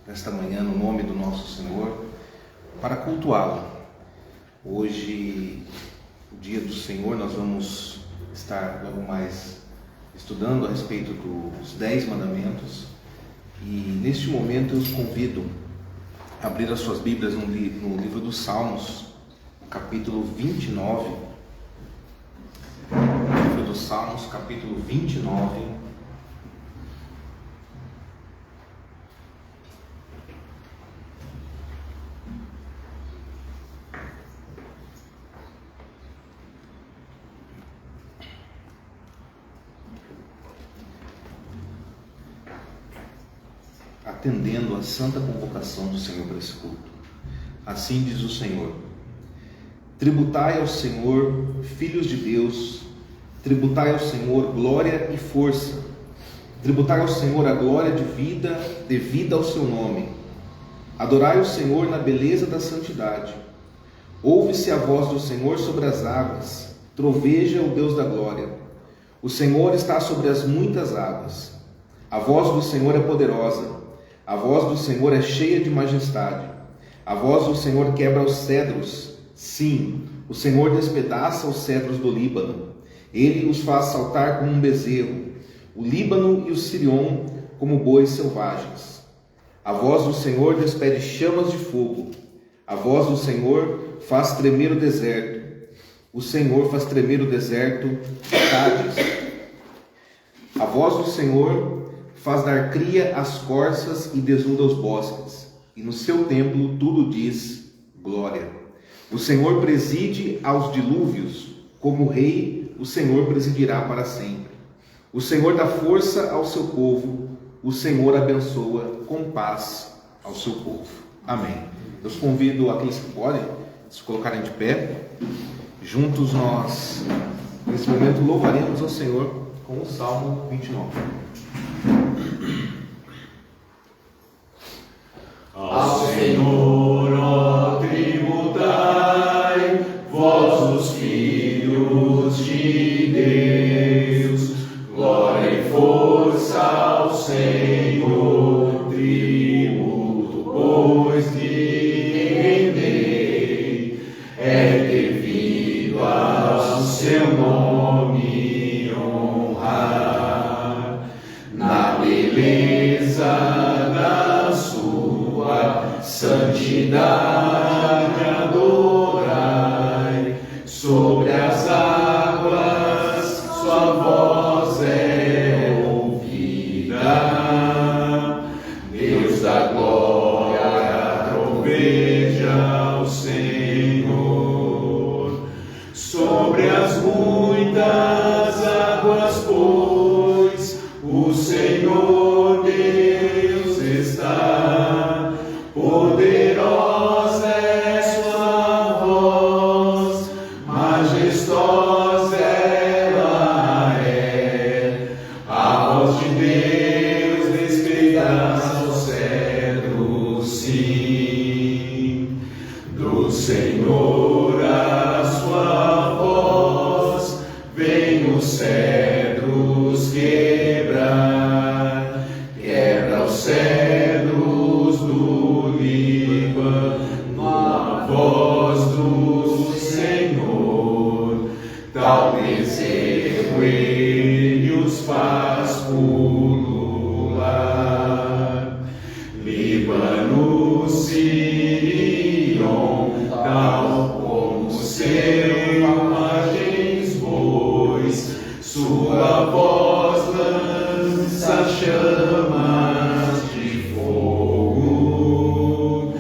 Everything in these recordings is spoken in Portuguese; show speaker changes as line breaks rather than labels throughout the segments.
nesta manhã no nome do nosso Senhor para cultuá-lo. Hoje, o dia do Senhor, nós vamos estar logo mais estudando a respeito dos 10 mandamentos, e neste momento eu os convido a abrir as suas Bíblias no livro dos Salmos, capítulo 29. Livro dos Salmos, capítulo 29. Atendendo à santa convocação do Senhor para esse culto. Assim diz o Senhor: tributai ao Senhor, filhos de Deus, tributai ao Senhor glória e força, tributai ao Senhor a glória de vida devida ao seu nome. Adorai o Senhor na beleza da santidade. Ouve-se a voz do Senhor sobre as águas, troveja o Deus da glória. O Senhor está sobre as muitas águas. A voz do Senhor é poderosa. A voz do Senhor é cheia de majestade. A voz do Senhor quebra os cedros. Sim, o Senhor despedaça os cedros do Líbano. Ele os faz saltar como um bezerro, o Líbano e o Sirion como bois selvagens. A voz do Senhor despede chamas de fogo. A voz do Senhor faz tremer o deserto. O Senhor faz tremer o deserto de Cádiz. A voz do Senhor faz dar cria às corças e desnuda os bosques, e no seu templo tudo diz glória. O Senhor preside aos dilúvios, como rei, o Senhor presidirá para sempre. O Senhor dá força ao seu povo, o Senhor abençoa com paz ao seu povo. Amém. Eu os convido aqueles que podem se colocarem de pé. Juntos nós, nesse momento, louvaremos ao Senhor com o Salmo 29.
Ao Senhor, ó tributai, vós os filhos de Deus, glória e força ao Senhor, tributo, pois de rei, é devido ao seu nome honrar, na beleza da sua santidade adorai, sobre as águas sua voz é ouvida. Deus da glória, troveja ao Senhor, sobre as muitas águas, pois o Senhor Deus está. Poderosa é sua voz, majestosa ela é. A voz de Deus despedaça os cedros, sim. Do Senhor a sua voz, vem os cedros quebrar. Quebra os cedros do Líbano, a voz do Senhor. Tal bezerro ele os faz pulular. Líbano, Sirion, tal como selvagens bois, sua voz lança chamas de fogo,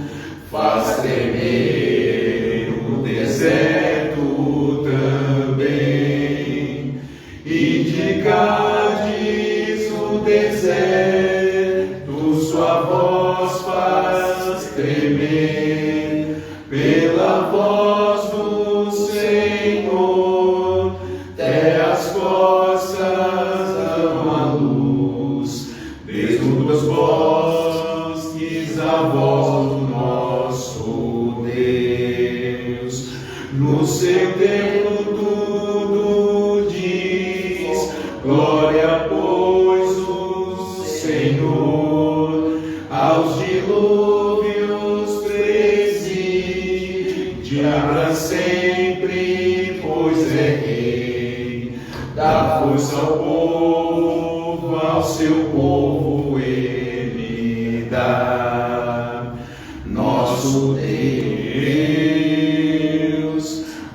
faz tremer o deserto também, e de Cádiz o deserto sua voz faz tremer. Pela voz do Senhor até as costas dão a luz, desnuda os bosques a voz do nosso Deus. No seu templo tudo diz glória, pois o Senhor ao aos dilúvios preside, pra sempre, pois é rei, dá força ao povo, ao seu povo ele dá. Nosso Deus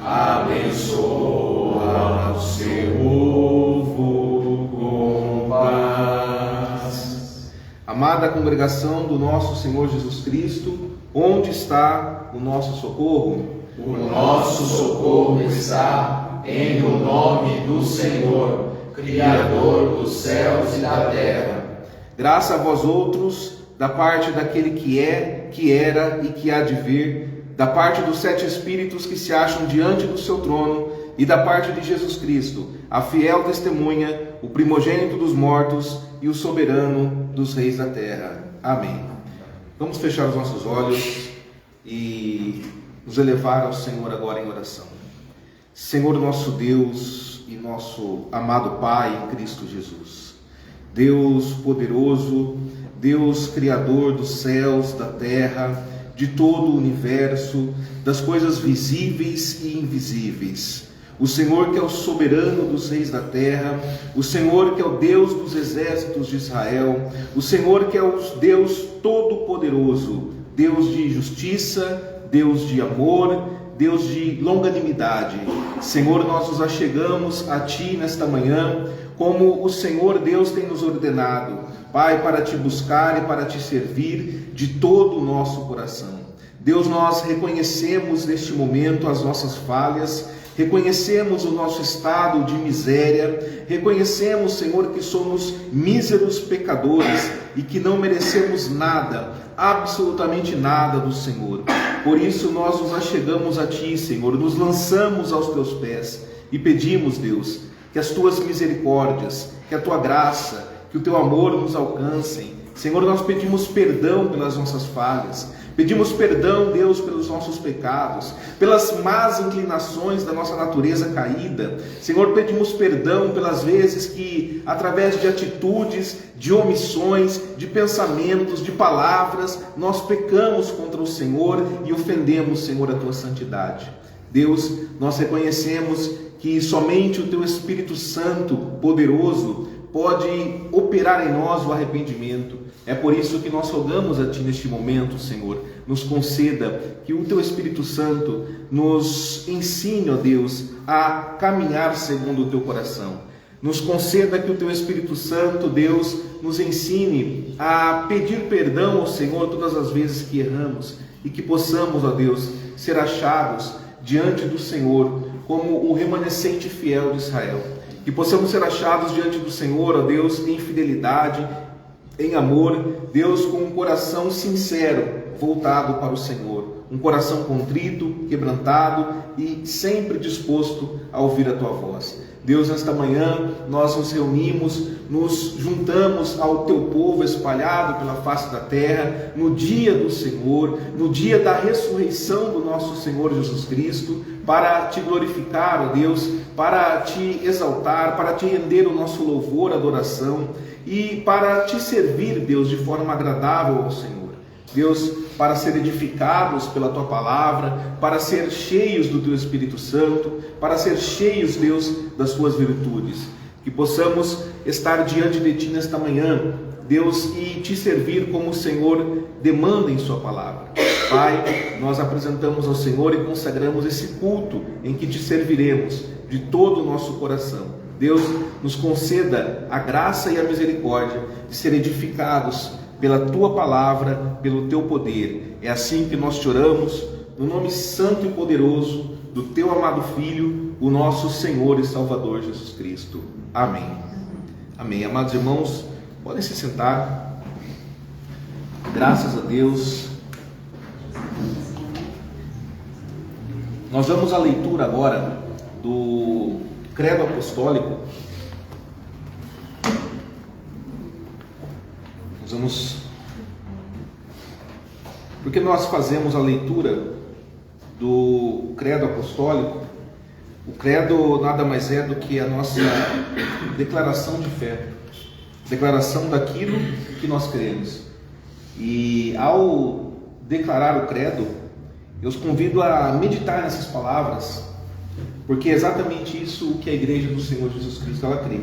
abençoa o seu povo com paz.
Amada congregação do nosso Senhor Jesus Cristo, onde está o nosso socorro?
O nosso socorro está em o nome do Senhor, Criador dos céus e da terra.
Graça a vós outros, da parte daquele que é, que era e que há de vir, da parte dos 7 Espíritos que se acham diante do seu trono, e da parte de Jesus Cristo, a fiel testemunha, o primogênito dos mortos e o soberano dos reis da terra. Amém. Vamos fechar os nossos olhos e nos elevar ao Senhor agora em oração. Senhor nosso Deus e nosso amado Pai em Cristo Jesus, Deus poderoso, Deus criador dos céus, da terra, de todo o universo, das coisas visíveis e invisíveis. O Senhor que é o soberano dos reis da terra, o Senhor que é o Deus dos exércitos de Israel, o Senhor que é o Deus todo-poderoso, Deus de justiça, Deus de amor, Deus de longanimidade. Senhor, nós nos achegamos a Ti nesta manhã, como o Senhor Deus tem nos ordenado, Pai, para Te buscar e para Te servir de todo o nosso coração. Deus, nós reconhecemos neste momento as nossas falhas, reconhecemos o nosso estado de miséria, reconhecemos, Senhor, que somos míseros pecadores e que não merecemos nada, absolutamente nada do Senhor. Por isso nós nos achegamos a Ti, Senhor, nos lançamos aos Teus pés e pedimos, Deus, que as Tuas misericórdias, que a Tua graça, que o Teu amor nos alcancem. Senhor, nós pedimos perdão pelas nossas falhas, pedimos perdão, Deus, pelos nossos pecados, pelas más inclinações da nossa natureza caída. Senhor, pedimos perdão pelas vezes que, através de atitudes, de omissões, de pensamentos, de palavras, nós pecamos contra o Senhor e ofendemos, Senhor, a Tua santidade. Deus, nós reconhecemos que somente o Teu Espírito Santo, poderoso, pode operar em nós o arrependimento. É por isso que nós rogamos a Ti neste momento, Senhor, nos conceda que o Teu Espírito Santo nos ensine, ó Deus, a caminhar segundo o Teu coração. Nos conceda que o Teu Espírito Santo, Deus, nos ensine a pedir perdão ao Senhor todas as vezes que erramos e que possamos, ó Deus, ser achados diante do Senhor como o remanescente fiel de Israel. Que possamos ser achados diante do Senhor, ó Deus, em fidelidade, em amor, Deus, com um coração sincero, voltado para o Senhor, um coração contrito, quebrantado e sempre disposto a ouvir a Tua voz. Deus, nesta manhã nós nos reunimos, nos juntamos ao Teu povo espalhado pela face da terra, no dia do Senhor, no dia da ressurreição do nosso Senhor Jesus Cristo, para Te glorificar, ó Deus, para Te exaltar, para Te render o nosso louvor, adoração e para Te servir, Deus, de forma agradável ao Senhor. Deus, para ser edificados pela Tua palavra, para ser cheios do Teu Espírito Santo, para ser cheios, Deus, das Tuas virtudes. Que possamos estar diante de Ti nesta manhã, Deus, e Te servir como o Senhor demanda em Sua palavra. Pai, nós apresentamos ao Senhor e consagramos esse culto em que Te serviremos de todo o nosso coração. Deus, nos conceda a graça e a misericórdia de ser edificados pela Tua palavra, pelo Teu poder. É assim que nós te oramos, no nome santo e poderoso do Teu amado Filho, o nosso Senhor e Salvador Jesus Cristo. Amém. Amém. Amados irmãos, podem se sentar. Graças a Deus. Nós vamos à leitura agora do Credo Apostólico. Porque nós fazemos a leitura do Credo Apostólico. O credo nada mais é do que a nossa declaração de fé, declaração daquilo que nós cremos. E ao declarar o credo, eu os convido a meditar nessas palavras, porque é exatamente isso que a Igreja do Senhor Jesus Cristo ela crê.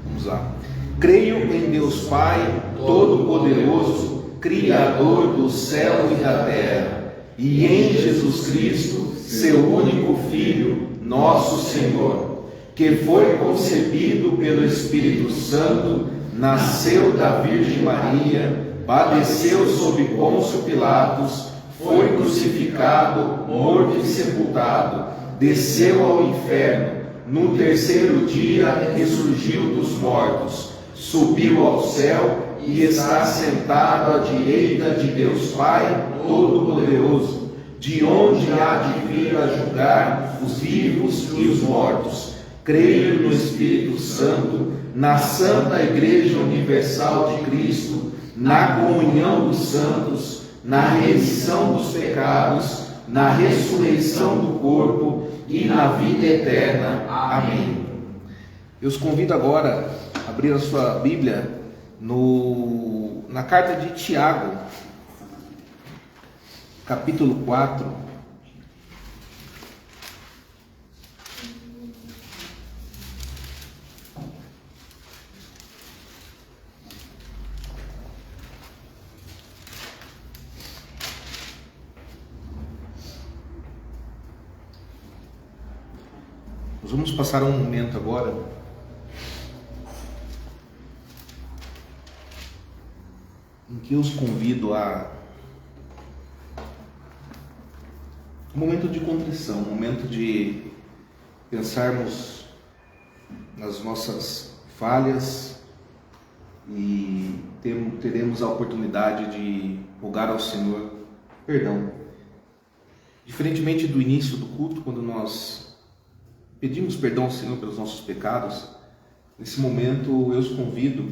Vamos lá. Creio em Deus Pai Todo-Poderoso, Criador do céu e da terra, e em Jesus Cristo, seu único Filho, nosso Senhor, que foi concebido pelo Espírito Santo, nasceu da Virgem Maria, padeceu sob Pôncio Pilatos, foi crucificado, morto e sepultado, desceu ao inferno, no terceiro dia ressurgiu dos mortos, subiu ao céu e está sentado à direita de Deus Pai Todo-Poderoso, de onde há de vir a julgar os vivos e os mortos. Creio no Espírito Santo, na Santa Igreja Universal de Cristo, na comunhão dos santos, na remissão dos pecados, na ressurreição do corpo e na vida eterna. Amém. Eu os convido agora a abrir a sua Bíblia na carta de Tiago, capítulo 4. Nós vamos passar um momento agora em que eu os convido a um momento de contrição, um momento de pensarmos nas nossas falhas e teremos a oportunidade de rogar ao Senhor perdão. Diferentemente do início do culto, quando nós pedimos perdão ao Senhor pelos nossos pecados, nesse momento eu os convido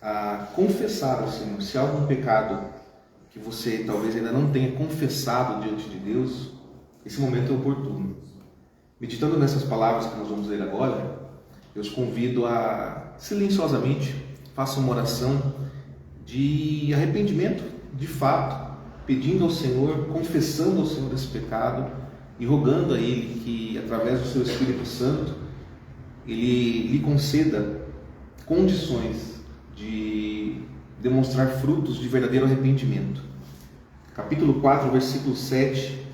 a confessar ao Senhor. Se há algum pecado que você talvez ainda não tenha confessado diante de Deus, esse momento é oportuno. Meditando nessas palavras que nós vamos ler agora, eu os convido a silenciosamente façam uma oração de arrependimento, de fato, pedindo ao Senhor, confessando ao Senhor esse pecado e rogando a Ele que, através do seu Espírito Santo, Ele lhe conceda condições de demonstrar frutos de verdadeiro arrependimento. Capítulo 4, versículo 7,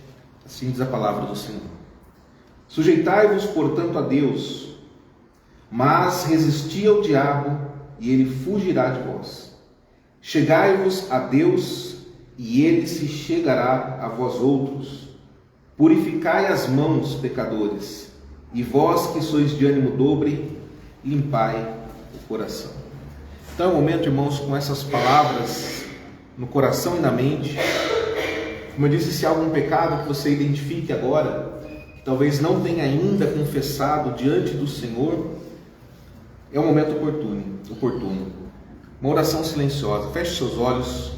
assim diz a palavra do Senhor. Sujeitai-vos, portanto, a Deus, mas resisti ao diabo, e ele fugirá de vós. Chegai-vos a Deus, e ele se chegará a vós outros. Purificai as mãos, pecadores, e vós que sois de ânimo dobre, limpai o coração. Então é o momento, irmãos, com essas palavras no coração e na mente. Como eu disse, se há algum pecado que você identifique agora, que talvez não tenha ainda confessado diante do Senhor, é um momento oportuno. Uma oração silenciosa. Feche seus olhos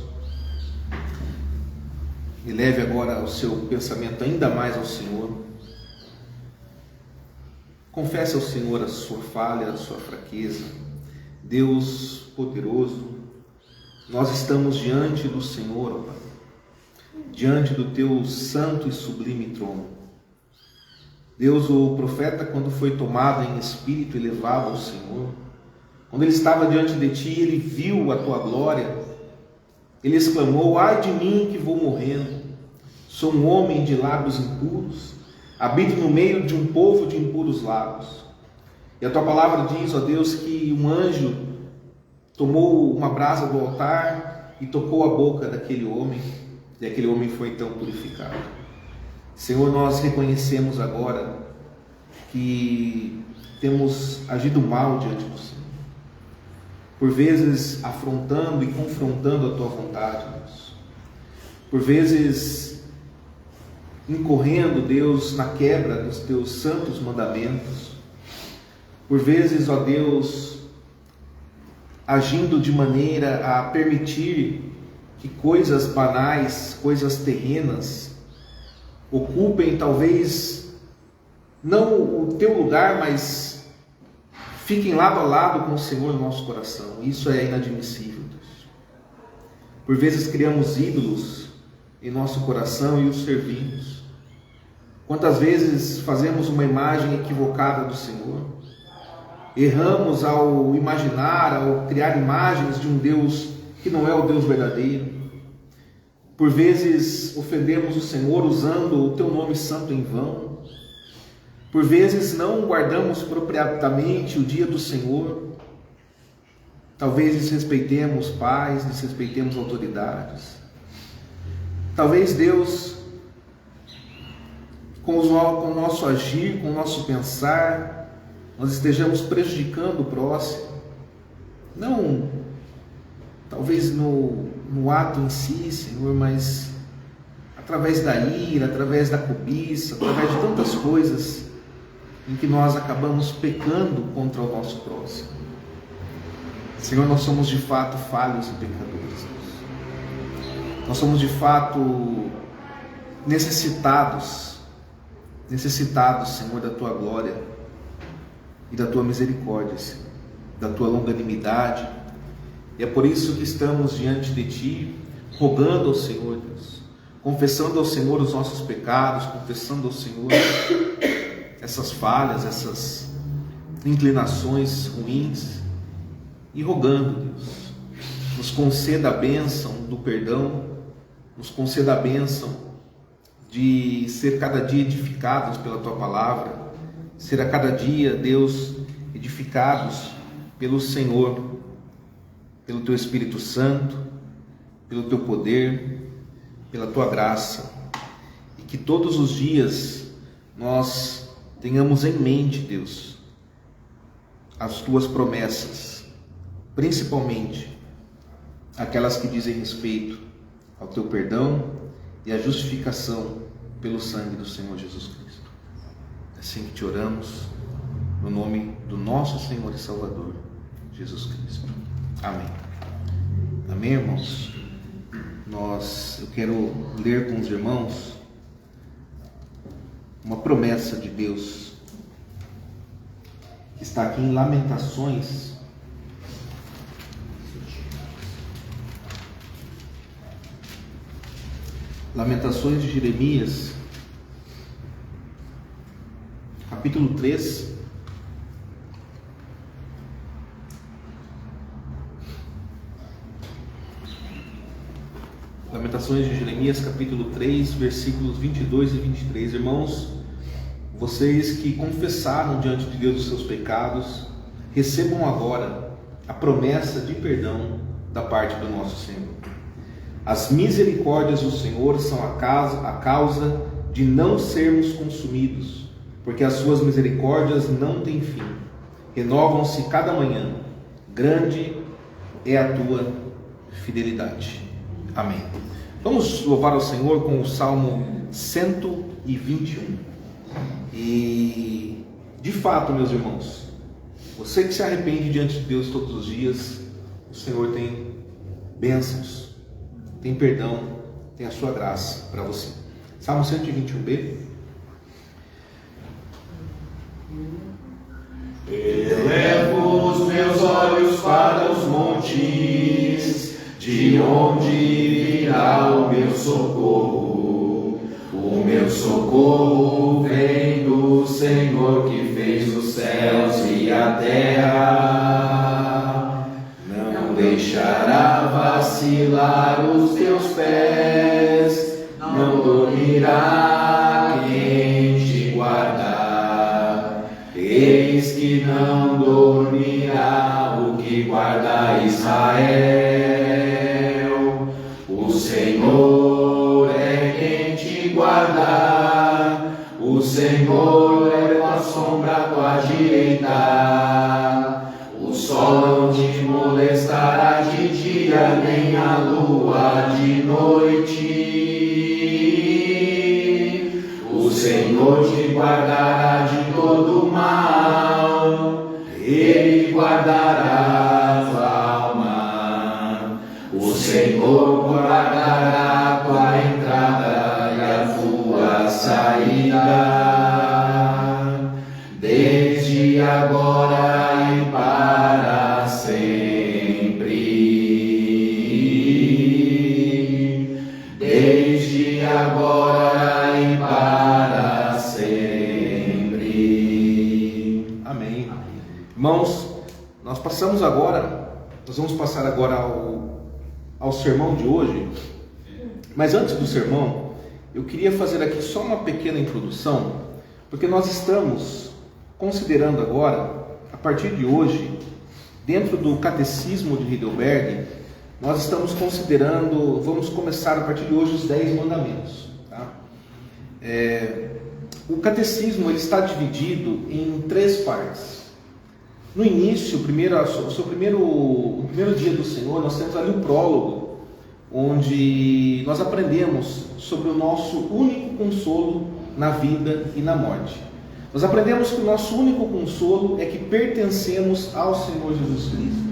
e leve agora o seu pensamento ainda mais ao Senhor. Confesse ao Senhor a sua falha, a sua fraqueza. Deus poderoso, nós estamos diante do Senhor, ó Pai, diante do Teu santo e sublime trono. Deus, o profeta, quando foi tomado em espírito e levado ao Senhor, quando ele estava diante de Ti, ele viu a Tua glória, ele exclamou: ai de mim que vou morrendo, sou um homem de lábios impuros, habito no meio de um povo de impuros lábios. E a Tua palavra diz, ó Deus, que um anjo tomou uma brasa do altar e tocou a boca daquele homem, e aquele homem foi então purificado. Senhor, nós reconhecemos agora que temos agido mal diante do Senhor, por vezes afrontando e confrontando a Tua vontade, Deus. Por vezes incorrendo, Deus, na quebra dos Teus santos mandamentos. Por vezes, ó Deus, agindo de maneira a permitir que coisas banais, coisas terrenas, ocupem talvez não o Teu lugar, mas fiquem lado a lado com o Senhor no nosso coração. Isso é inadmissível, Deus. Por vezes criamos ídolos em nosso coração e os servimos. Quantas vezes fazemos uma imagem equivocada do Senhor? Erramos ao imaginar, ao criar imagens de um Deus que não é o Deus verdadeiro. Por vezes ofendemos o Senhor usando o teu nome santo em vão. Por vezes não guardamos propriamente o dia do Senhor. Talvez desrespeitemos pais, desrespeitemos autoridades. Talvez Deus, com o nosso agir, com o nosso pensar, nós estejamos prejudicando o próximo. Não, talvez no ato em si, Senhor, mas através da ira, através da cobiça, através de tantas coisas em que nós acabamos pecando contra o nosso próximo. Senhor, nós somos de fato falhos e pecadores. Nós somos de fato necessitados, Senhor, da Tua glória e da Tua misericórdia, Senhor, da Tua longanimidade. E é por isso que estamos diante de Ti, rogando ao Senhor, Deus, confessando ao Senhor os nossos pecados, confessando ao Senhor essas falhas, essas inclinações ruins, e rogando, Deus, nos conceda a bênção do perdão, nos conceda a bênção de ser cada dia edificados pela Tua palavra, ser a cada dia, Deus, edificados pelo Senhor, pelo Teu Espírito Santo, pelo Teu poder, pela Tua graça, e que todos os dias nós tenhamos em mente, Deus, as Tuas promessas, principalmente aquelas que dizem respeito ao Teu perdão e à justificação pelo sangue do Senhor Jesus Cristo. É assim que Te oramos, no nome do nosso Senhor e Salvador, Jesus Cristo. Amém. Amém, irmãos? Eu quero ler com os irmãos uma promessa de Deus que está aqui em Lamentações, de Jeremias, capítulo 3. Lamentações de Jeremias, capítulo 3, versículos 22 e 23. Irmãos, vocês que confessaram diante de Deus os seus pecados, recebam agora a promessa de perdão da parte do nosso Senhor. As misericórdias do Senhor são a causa de não sermos consumidos, porque as suas misericórdias não têm fim, renovam-se cada manhã, grande é a tua fidelidade. Amém. Vamos louvar ao Senhor com o Salmo 121. E, de fato, meus irmãos, você que se arrepende diante de Deus todos os dias, o Senhor tem bênçãos, tem perdão, tem a sua graça para você. Salmo 121b.
Elevo os meus olhos para os montes, de onde virá o meu socorro? O meu socorro vem do Senhor que fez os céus e a terra. Não deixará vacilar os teus pés, não dormirá quem te guardar. Eis que não dormirá o que guarda Israel. O Senhor é quem te guarda, o Senhor é a sombra à tua direita. O sol não te molestará de dia, nem a lua de noite. O Senhor te guardará de todo mal, Ele guardará a tua alma. O Senhor guardará a tua entrada e a tua saída, desde agora e para sempre.
Nós vamos passar agora ao sermão de hoje. Mas antes do sermão, eu queria fazer aqui só uma pequena introdução, porque nós estamos considerando agora, a partir de hoje, dentro do Catecismo de Heidelberg, nós estamos considerando, vamos começar a partir de hoje os 10 mandamentos. Tá? O Catecismo ele está dividido em 3 partes. No início, o primeiro dia do Senhor, nós temos ali um prólogo, onde nós aprendemos sobre o nosso único consolo na vida e na morte. Nós aprendemos que o nosso único consolo é que pertencemos ao Senhor Jesus Cristo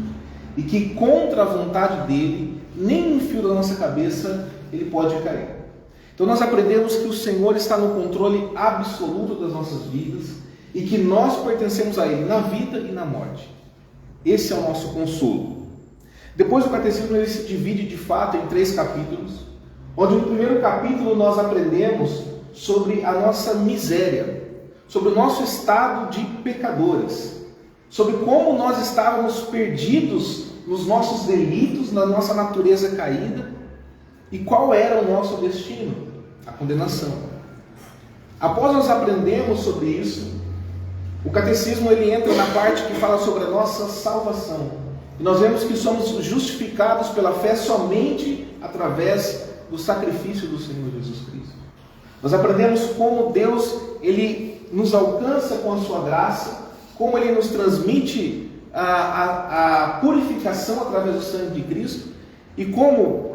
e que contra a vontade dele, nem um fio da nossa cabeça ele pode cair. Então nós aprendemos que o Senhor está no controle absoluto das nossas vidas e que nós pertencemos a Ele na vida e na morte. Esse é o nosso consolo. Depois o Catecismo ele se divide de fato em 3 capítulos, onde no primeiro capítulo nós aprendemos sobre a nossa miséria, sobre o nosso estado de pecadores, sobre como nós estávamos perdidos nos nossos delitos, na nossa natureza caída, e qual era o nosso destino, a condenação. Após nós aprendermos sobre isso, o Catecismo ele entra na parte que fala sobre a nossa salvação. E nós vemos que somos justificados pela fé somente através do sacrifício do Senhor Jesus Cristo. Nós aprendemos como Deus ele nos alcança com a sua graça, como Ele nos transmite a purificação através do sangue de Cristo, e como,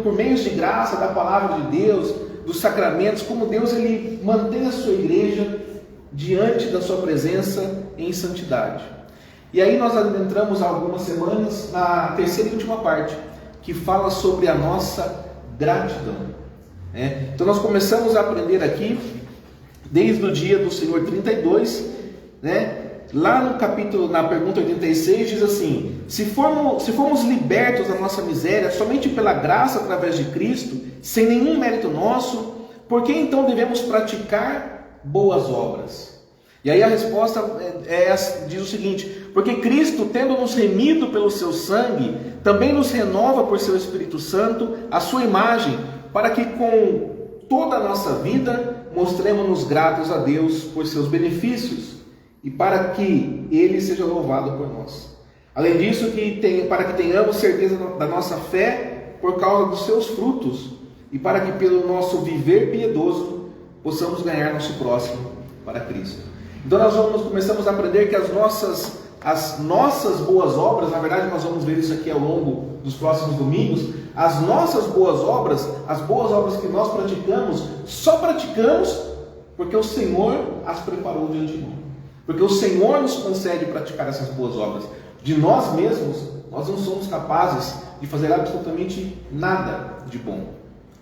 por meios de graça, da palavra de Deus, dos sacramentos, como Deus ele mantém a sua igreja diante da sua presença em santidade. E aí nós adentramos há algumas semanas na terceira e última parte, que fala sobre a nossa gratidão. Então nós começamos a aprender aqui, desde o dia do Senhor 32, lá no capítulo, na pergunta 86, diz assim: se formos libertos da nossa miséria somente pela graça através de Cristo, sem nenhum mérito nosso, por que então devemos praticar boas obras? E aí a resposta diz o seguinte: porque Cristo, tendo nos remido pelo seu sangue, também nos renova por seu Espírito Santo a sua imagem, para que com toda a nossa vida mostremos-nos gratos a Deus por seus benefícios e para que Ele seja louvado por nós. Além disso, para que tenhamos certeza da nossa fé por causa dos seus frutos e para que pelo nosso viver piedoso possamos ganhar nosso próximo para Cristo. Então nós começamos a aprender que as nossas boas obras, na verdade nós vamos ver isso aqui ao longo dos próximos domingos, as nossas boas obras, as boas obras que nós praticamos, só praticamos porque o Senhor as preparou de antemão. Porque o Senhor nos concede praticar essas boas obras. De nós mesmos, nós não somos capazes de fazer absolutamente nada de bom.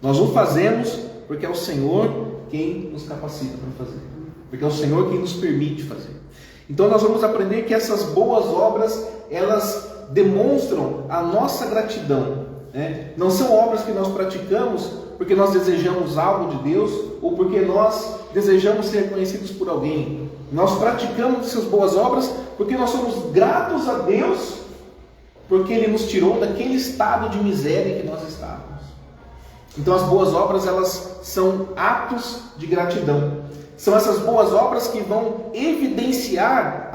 Nós o fazemos porque é o Senhor quem nos capacita para fazer. Porque é o Senhor quem nos permite fazer. Então nós vamos aprender que essas boas obras, elas demonstram a nossa gratidão. Não são obras que nós praticamos porque nós desejamos algo de Deus ou porque nós desejamos ser reconhecidos por alguém. Nós praticamos essas boas obras porque nós somos gratos a Deus, porque Ele nos tirou daquele estado de miséria em que nós estávamos. Então as boas obras, elas são atos de gratidão. São essas boas obras que vão evidenciar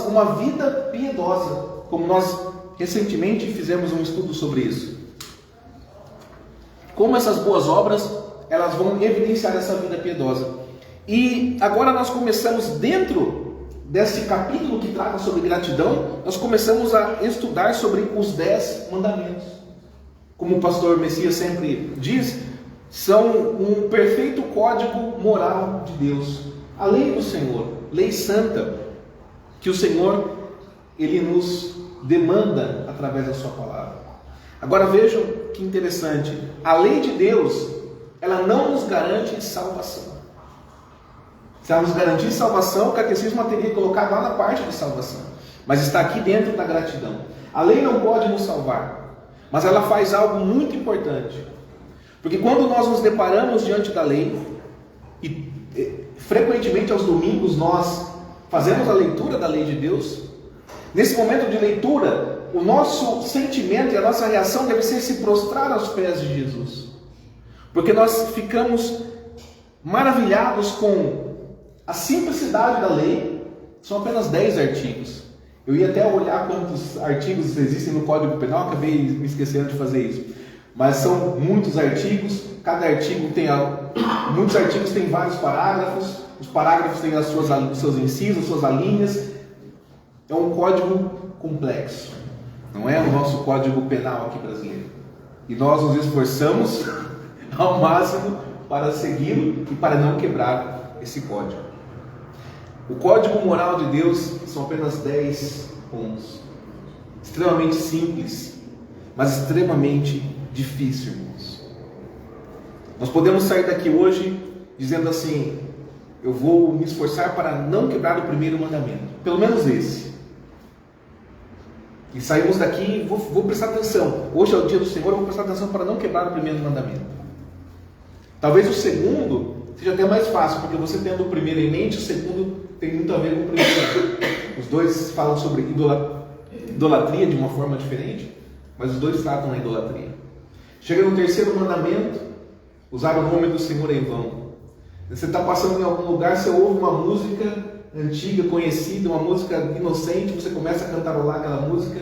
uma vida piedosa, como nós recentemente fizemos um estudo sobre isso. Como essas boas obras, elas vão evidenciar essa vida piedosa. E agora nós começamos, dentro desse capítulo que trata sobre gratidão, nós começamos a estudar sobre os 10 mandamentos. Como o pastor Messias sempre diz, são um perfeito código moral de Deus. A lei do Senhor, lei santa, que o Senhor Ele nos demanda através da sua palavra. Agora vejam que interessante, a lei de Deus, ela não nos garante salvação. Se ela nos garantisse salvação, o catecismo a teria colocado lá na parte de salvação, mas está aqui dentro da gratidão. A lei não pode nos salvar, mas ela faz algo muito importante, porque quando nós nos deparamos diante da lei, e frequentemente aos domingos nós fazemos a leitura da lei de Deus, nesse momento de leitura, o nosso sentimento e a nossa reação deve ser se prostrar aos pés de Jesus. Porque nós ficamos maravilhados com a simplicidade da lei. São apenas 10 artigos. Eu ia até olhar quantos artigos existem no Código Penal, acabei me esquecendo de fazer isso. Mas são muitos artigos, cada artigo tem... Muitos artigos têm vários parágrafos, os parágrafos têm os seus incisos, as suas alíneas. É um código complexo. Não é o nosso Código Penal aqui brasileiro. E nós nos esforçamos ao máximo para segui-lo e para não quebrar esse código. O código moral de Deus são apenas 10 pontos. Extremamente simples, mas extremamente difícil, irmãos. Nós podemos sair daqui hoje dizendo assim: eu vou me esforçar para não quebrar o primeiro mandamento. Pelo menos esse. E saímos daqui, vou prestar atenção. Hoje é o dia do Senhor, eu vou prestar atenção para não quebrar o primeiro mandamento. Talvez o segundo seja até mais fácil, porque você tendo o primeiro em mente, o segundo tem muito a ver com o primeiro. Os dois falam sobre idolatria de uma forma diferente, mas os dois tratam a idolatria. Chega no terceiro mandamento: usar o nome do Senhor em vão. Você está passando em algum lugar, você ouve uma música antiga, conhecida, uma música inocente, você começa a cantarolar aquela música,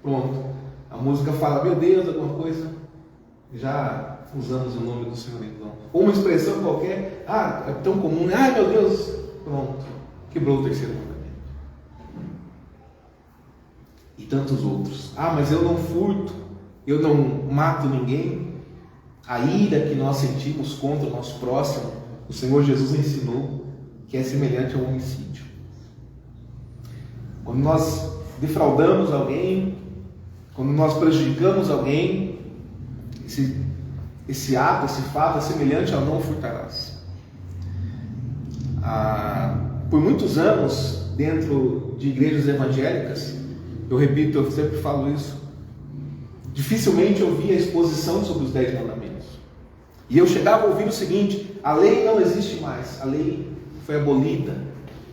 pronto. A música fala, meu Deus, alguma coisa, já usamos o nome do Senhor em vão. Ou uma expressão qualquer, é tão comum, meu Deus, pronto, quebrou o terceiro mandamento. E tantos outros. Mas eu não furto, eu não mato ninguém. A ira que nós sentimos contra o nosso próximo, o Senhor Jesus ensinou que é semelhante ao homicídio. Quando nós defraudamos alguém, quando nós prejudicamos alguém, esse ato, esse fato é semelhante ao não furtarás. Por muitos anos, dentro de igrejas evangélicas, eu repito, eu sempre falo isso, dificilmente eu via exposição sobre os 10 mandamentos. E eu chegava a ouvir o seguinte: a lei não existe mais, a lei foi abolida.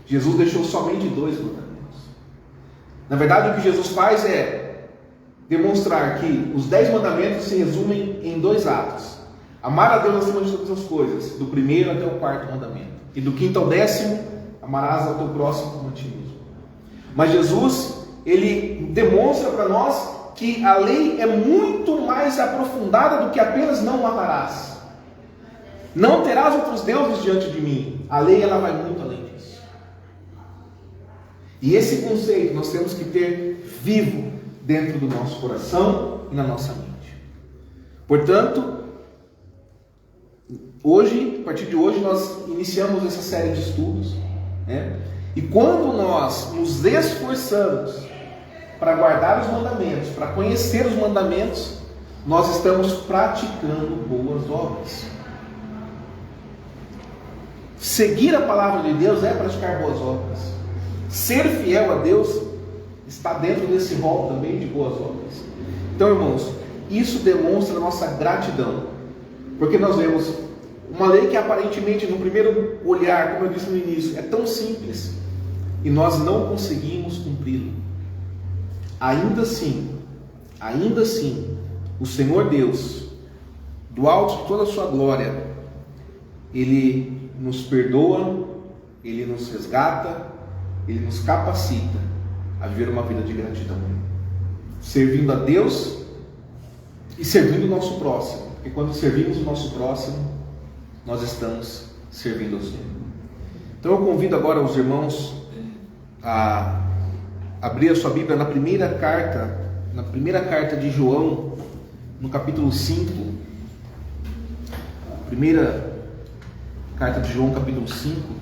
Jesus deixou somente 2 mandamentos. Na verdade, o que Jesus faz é demonstrar que os 10 mandamentos se resumem em 2 atos: amar a Deus acima de todas as coisas, do primeiro até o 4º mandamento, e do 5º ao 10º, amarás ao teu próximo como a ti mesmo. Mas Jesus, ele demonstra para nós que a lei é muito mais aprofundada do que apenas não matarás. Não terás outros deuses diante de mim. A lei, ela vai muito além disso. E esse conceito nós temos que ter vivo dentro do nosso coração e na nossa mente. Portanto, hoje, a partir de hoje, nós iniciamos essa série de estudos, né? E quando nós nos esforçamos para guardar os mandamentos, para conhecer os mandamentos, nós estamos praticando boas obras. Seguir a palavra de Deus é praticar boas obras. Ser fiel a Deus está dentro desse rol também de boas obras. Então, irmãos, isso demonstra a nossa gratidão, porque nós vemos uma lei que aparentemente, no primeiro olhar, como eu disse no início, é tão simples, e nós não conseguimos cumpri-lo. Ainda assim, o Senhor Deus, do alto de toda a sua glória, Ele nos perdoa, Ele nos resgata, Ele nos capacita a viver uma vida de gratidão, servindo a Deus e servindo o nosso próximo, porque quando servimos o nosso próximo, nós estamos servindo ao Senhor. Então eu convido agora os irmãos a abrir a sua Bíblia na primeira carta de João, no capítulo 5. Primeira carta de João, capítulo 5.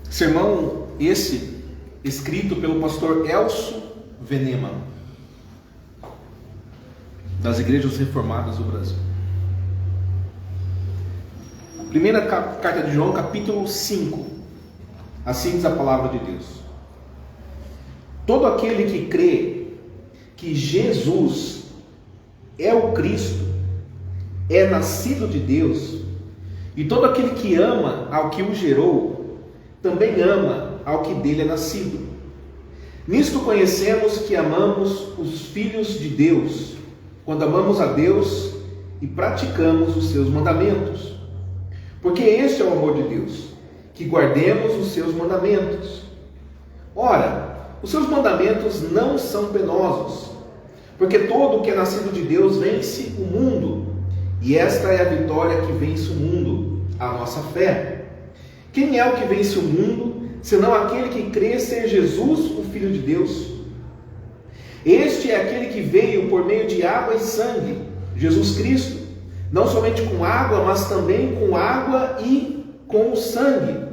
Sermão esse escrito pelo pastor Elcio Venema, das igrejas reformadas do Brasil. Primeira carta de João, capítulo 5. Assim diz a palavra de Deus: todo aquele que crê que Jesus é o Cristo, é nascido de Deus, e todo aquele que ama ao que o gerou, também ama ao que dele é nascido. Nisto conhecemos que amamos os filhos de Deus, quando amamos a Deus e praticamos os seus mandamentos. Porque este é o amor de Deus, que guardemos os seus mandamentos. Ora, os seus mandamentos não são penosos, porque todo o que é nascido de Deus vence o mundo, e esta é a vitória que vence o mundo, a nossa fé. Quem é o que vence o mundo, senão aquele que crê ser Jesus, o Filho de Deus? Este é aquele que veio por meio de água e sangue, Jesus Cristo, não somente com água, mas também com água e com o sangue.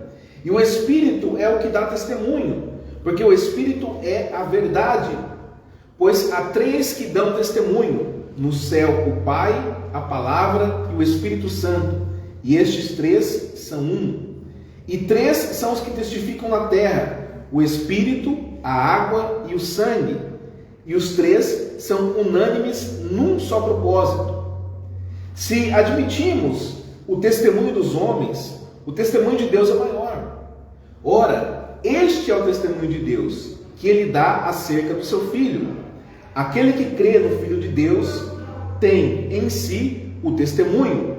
E o Espírito é o que dá testemunho, porque o Espírito é a verdade. Pois há três que dão testemunho: no céu o Pai, a Palavra e o Espírito Santo, e estes três são um. E três são os que testificam na terra: o Espírito, a água e o sangue. E os três são unânimes num só propósito. Se admitimos o testemunho dos homens, o testemunho de Deus é maior. Ora, este é o testemunho de Deus, que ele dá acerca do seu Filho. Aquele que crê no Filho de Deus tem em si o testemunho.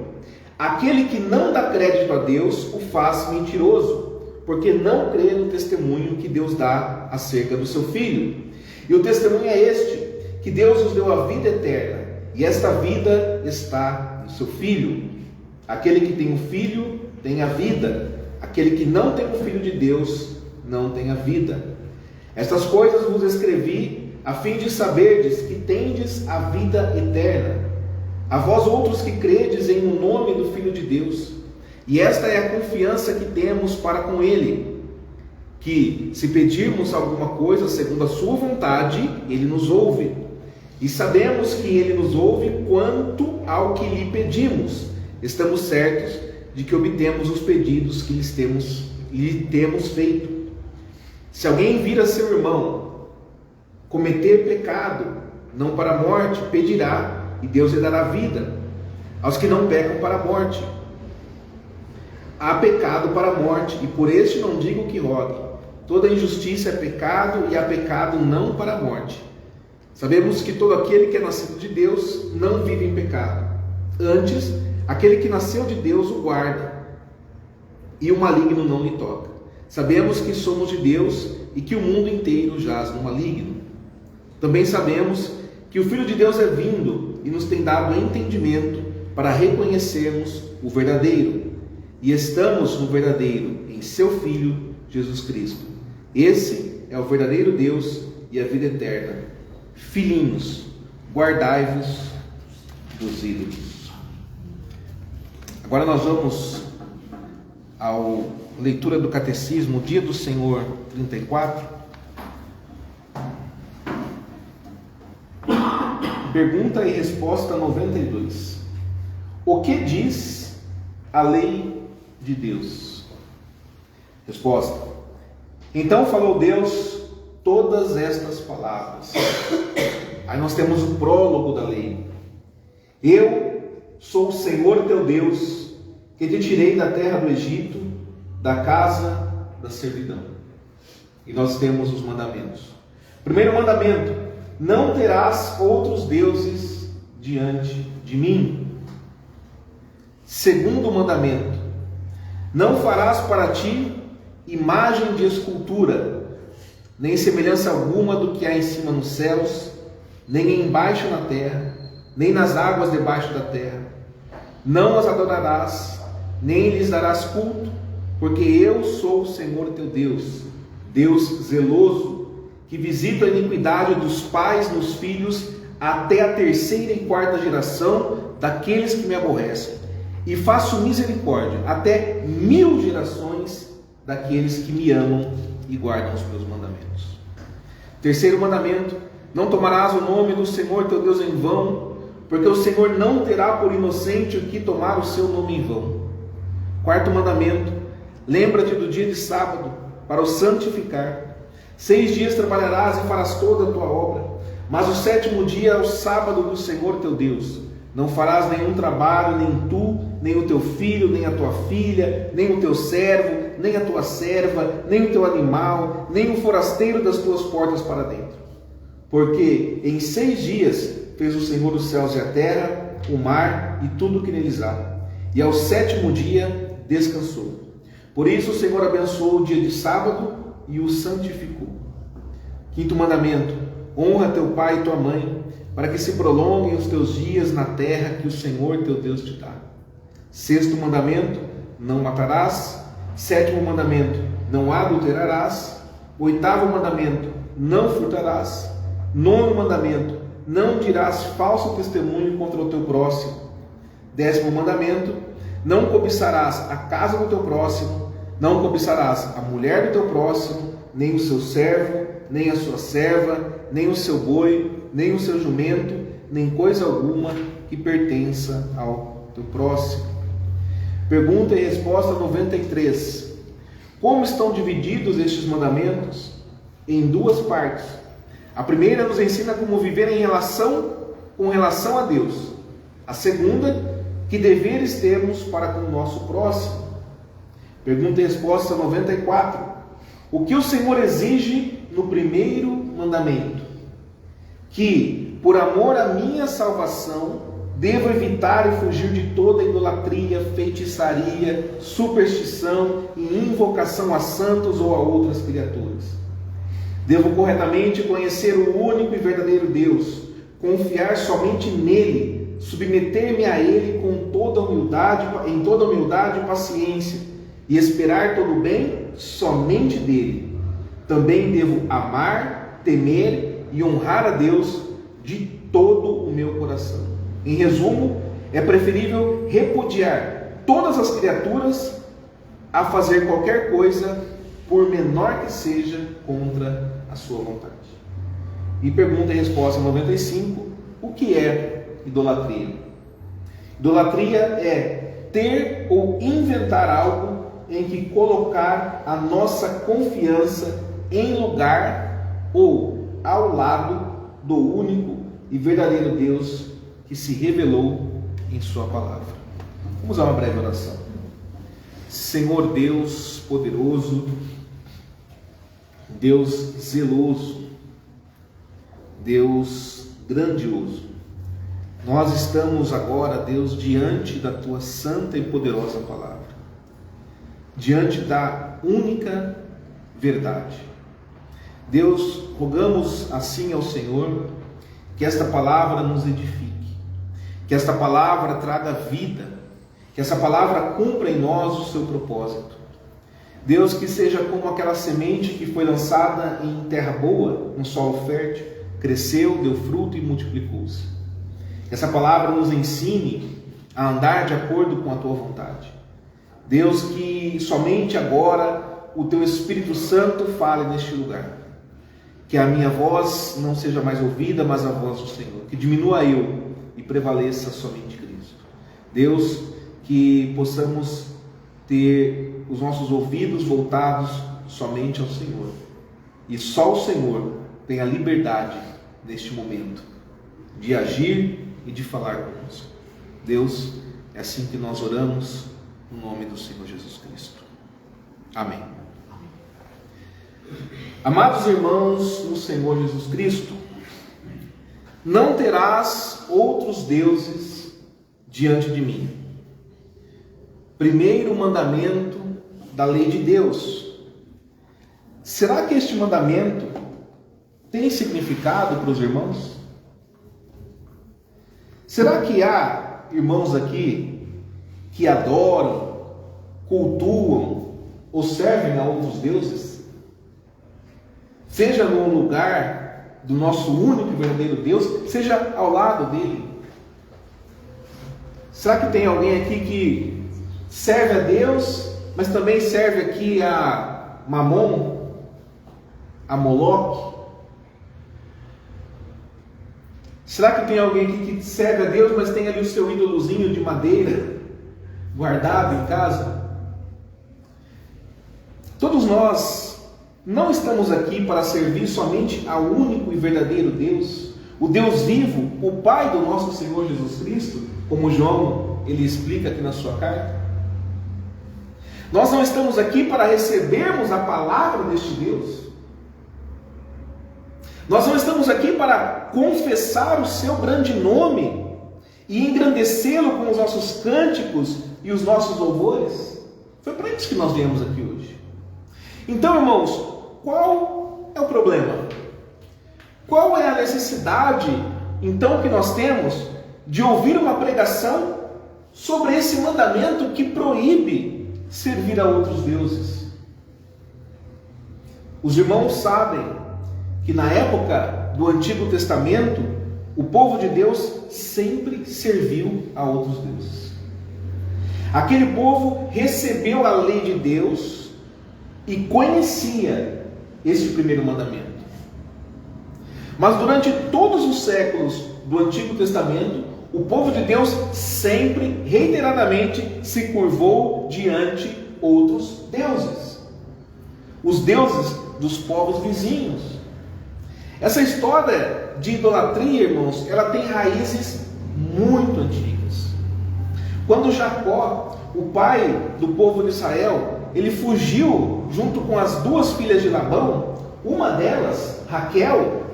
Aquele que não dá crédito a Deus o faz mentiroso, porque não crê no testemunho que Deus dá acerca do seu Filho. E o testemunho é este, que Deus nos deu a vida eterna, e esta vida está no seu Filho. Aquele que tem o Filho tem a vida, aquele que não tem o Filho de Deus não tem a vida. Estas coisas vos escrevi a fim de saberdes que tendes a vida eterna, a vós outros que credes em o nome do Filho de Deus. E esta é a confiança que temos para com Ele, que se pedirmos alguma coisa segundo a sua vontade, Ele nos ouve. E sabemos que Ele nos ouve quanto ao que lhe pedimos. Estamos certos de que obtemos os pedidos que lhe temos feito. Se alguém vir a seu irmão cometer pecado, não para a morte, pedirá, e Deus lhe dará vida. Aos que não pecam para a morte, há pecado para a morte, e por este não digo que rogue. Toda injustiça é pecado, e há pecado não para a morte. Sabemos que todo aquele que é nascido de Deus não vive em pecado. Antes, aquele que nasceu de Deus o guarda, e o maligno não lhe toca. Sabemos que somos de Deus e que o mundo inteiro jaz no maligno. Também sabemos que o Filho de Deus é vindo e nos tem dado entendimento para reconhecermos o verdadeiro. E estamos no verdadeiro, em seu Filho, Jesus Cristo. Esse é o verdadeiro Deus e a vida eterna. Filhinhos, guardai-vos dos ídolos. Agora nós vamos à leitura do Catecismo, Dia do Senhor 34. Pergunta e resposta 92. O que diz a lei de Deus? Resposta. Então falou Deus todas estas palavras. Aí nós temos o prólogo da lei. Eu sou o Senhor teu Deus, que te tirei da terra do Egito, da casa da servidão. E nós temos os mandamentos. Primeiro mandamento: não terás outros deuses diante de mim. Segundo mandamento: não farás para ti imagem de escultura, nem semelhança alguma do que há em cima nos céus, nem embaixo na terra, nem nas águas debaixo da terra. Não as adorarás, nem lhes darás culto, porque eu sou o Senhor teu Deus, Deus zeloso, que visita a iniquidade dos pais nos filhos até a terceira e quarta geração daqueles que me aborrecem, e faço misericórdia até 1000 gerações daqueles que me amam e guardam os meus mandamentos. Terceiro mandamento: não tomarás o nome do Senhor teu Deus em vão, porque o Senhor não terá por inocente o que tomar o seu nome em vão. Quarto mandamento: lembra-te do dia de sábado para o santificar. 6 dias trabalharás e farás toda a tua obra, mas o 7º dia é o sábado do Senhor teu Deus. Não farás nenhum trabalho, nem tu, nem o teu filho, nem a tua filha, nem o teu servo, nem a tua serva, nem o teu animal, nem o forasteiro das tuas portas para dentro. Porque em 6 dias fez o Senhor os céus e a terra, o mar e tudo o que neles há. E ao 7º dia descansou. Por isso o Senhor abençoou o dia de sábado e o santificou. 5º mandamento: honra teu pai e tua mãe, para que se prolonguem os teus dias na terra que o Senhor teu Deus te dá. 6º mandamento: não matarás. 7º mandamento: não adulterarás. 8º mandamento: não furtarás. 9º mandamento: não dirás falso testemunho contra o teu próximo. 10º mandamento: não cobiçarás a casa do teu próximo. Não cobiçarás a mulher do teu próximo, nem o seu servo, nem a sua serva, nem o seu boi, nem o seu jumento, nem coisa alguma que pertença ao teu próximo. Pergunta e resposta 93. Como estão divididos estes mandamentos? Em 2 partes. A primeira nos ensina como viver com relação a Deus. A segunda, que deveres temos para com o nosso próximo. Pergunta e resposta 94. O que o Senhor exige no primeiro mandamento? Que, por amor à minha salvação, devo evitar e fugir de toda idolatria, feitiçaria, superstição e invocação a santos ou a outras criaturas. Devo corretamente conhecer o único e verdadeiro Deus, confiar somente nele, submeter-me a ele com toda humildade, em toda humildade e paciência, e esperar todo o bem somente dele. Também devo amar, temer e honrar a Deus de todo o meu coração. Em resumo, é preferível repudiar todas as criaturas a fazer qualquer coisa, por menor que seja, contra a sua vontade. E pergunta e resposta 95. O que é idolatria? Idolatria é ter ou inventar algo em que colocar a nossa confiança em lugar ou ao lado do único e verdadeiro Deus que se revelou em sua palavra. Vamos a uma breve oração. Senhor Deus poderoso, Deus zeloso, Deus grandioso, nós estamos agora, Deus, diante da tua santa e poderosa palavra, diante da única verdade. Deus, rogamos assim ao Senhor que esta palavra nos edifique, que esta palavra traga vida, que essa palavra cumpra em nós o seu propósito. Deus, que seja como aquela semente que foi lançada em terra boa, um solo fértil, cresceu, deu fruto e multiplicou-se. Que essa palavra nos ensine a andar de acordo com a tua vontade. Deus, que somente agora o teu Espírito Santo fale neste lugar. Que a minha voz não seja mais ouvida, mas a voz do Senhor. Que diminua eu e prevaleça somente Cristo. Deus, que possamos ter os nossos ouvidos voltados somente ao Senhor. E só o Senhor tem a liberdade neste momento de agir e de falar conosco. Deus, é assim que nós oramos, no nome do Senhor Jesus Cristo. Amém. Amados irmãos no Senhor Jesus Cristo, não terás outros deuses diante de mim. Primeiro mandamento da lei de Deus. Será que este mandamento tem significado para os irmãos? Será que há irmãos aqui que adoram, cultuam ou servem a outros deuses? Seja no lugar do nosso único e verdadeiro Deus, seja ao lado dele. Será que tem alguém aqui que serve a Deus, mas também serve aqui a Mamon, a Moloque? Será que tem alguém aqui que serve a Deus, mas tem ali o seu ídolozinho de madeira guardado em casa? Todos nós não estamos aqui para servir somente ao único e verdadeiro Deus, o Deus vivo, o Pai do nosso Senhor Jesus Cristo, como João ele explica aqui na sua carta. Nós não estamos aqui para recebermos a palavra deste Deus. Nós não estamos aqui para confessar o seu grande nome e engrandecê-lo com os nossos cânticos e os nossos louvores. Foi para isso que nós viemos aqui hoje. Então, irmãos, qual é o problema? Qual é a necessidade, então, que nós temos de ouvir uma pregação sobre esse mandamento que proíbe servir a outros deuses? Os irmãos sabem que na época do Antigo Testamento, o povo de Deus sempre serviu a outros deuses. Aquele povo recebeu a lei de Deus e conhecia este primeiro mandamento. Mas durante todos os séculos do Antigo Testamento, o povo de Deus sempre, reiteradamente, se curvou diante outros deuses. Os deuses dos povos vizinhos. Essa história de idolatria, irmãos, ela tem raízes muito antigas. Quando Jacó, o pai do povo de Israel, ele fugiu junto com as duas filhas de Labão, uma delas, Raquel,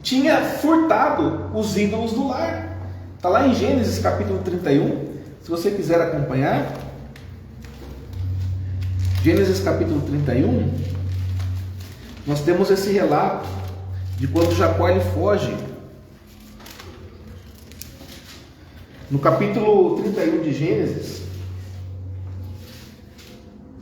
tinha furtado os ídolos do lar. Está lá em Gênesis capítulo 31, se você quiser acompanhar. Gênesis capítulo 31, nós temos esse relato de quando Jacó ele foge. No capítulo 31 de Gênesis,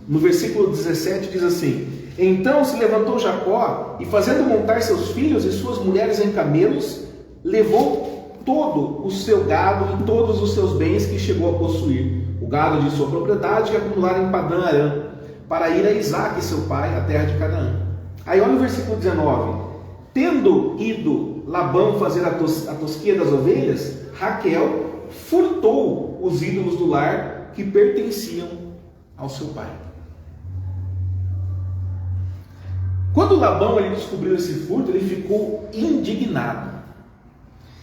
no versículo 17 diz assim: então se levantou Jacó e, fazendo montar seus filhos e suas mulheres em camelos, levou todo o seu gado e todos os seus bens que chegou a possuir, o gado de sua propriedade que acumulara em Padã Arã, para ir a Isaque seu pai, à terra de Canaã. Aí olha o versículo 19: tendo ido Labão fazer a tosquia das ovelhas, Raquel furtou os ídolos do lar que pertenciam ao seu pai. Quando Labão ele descobriu esse furto, ele ficou indignado.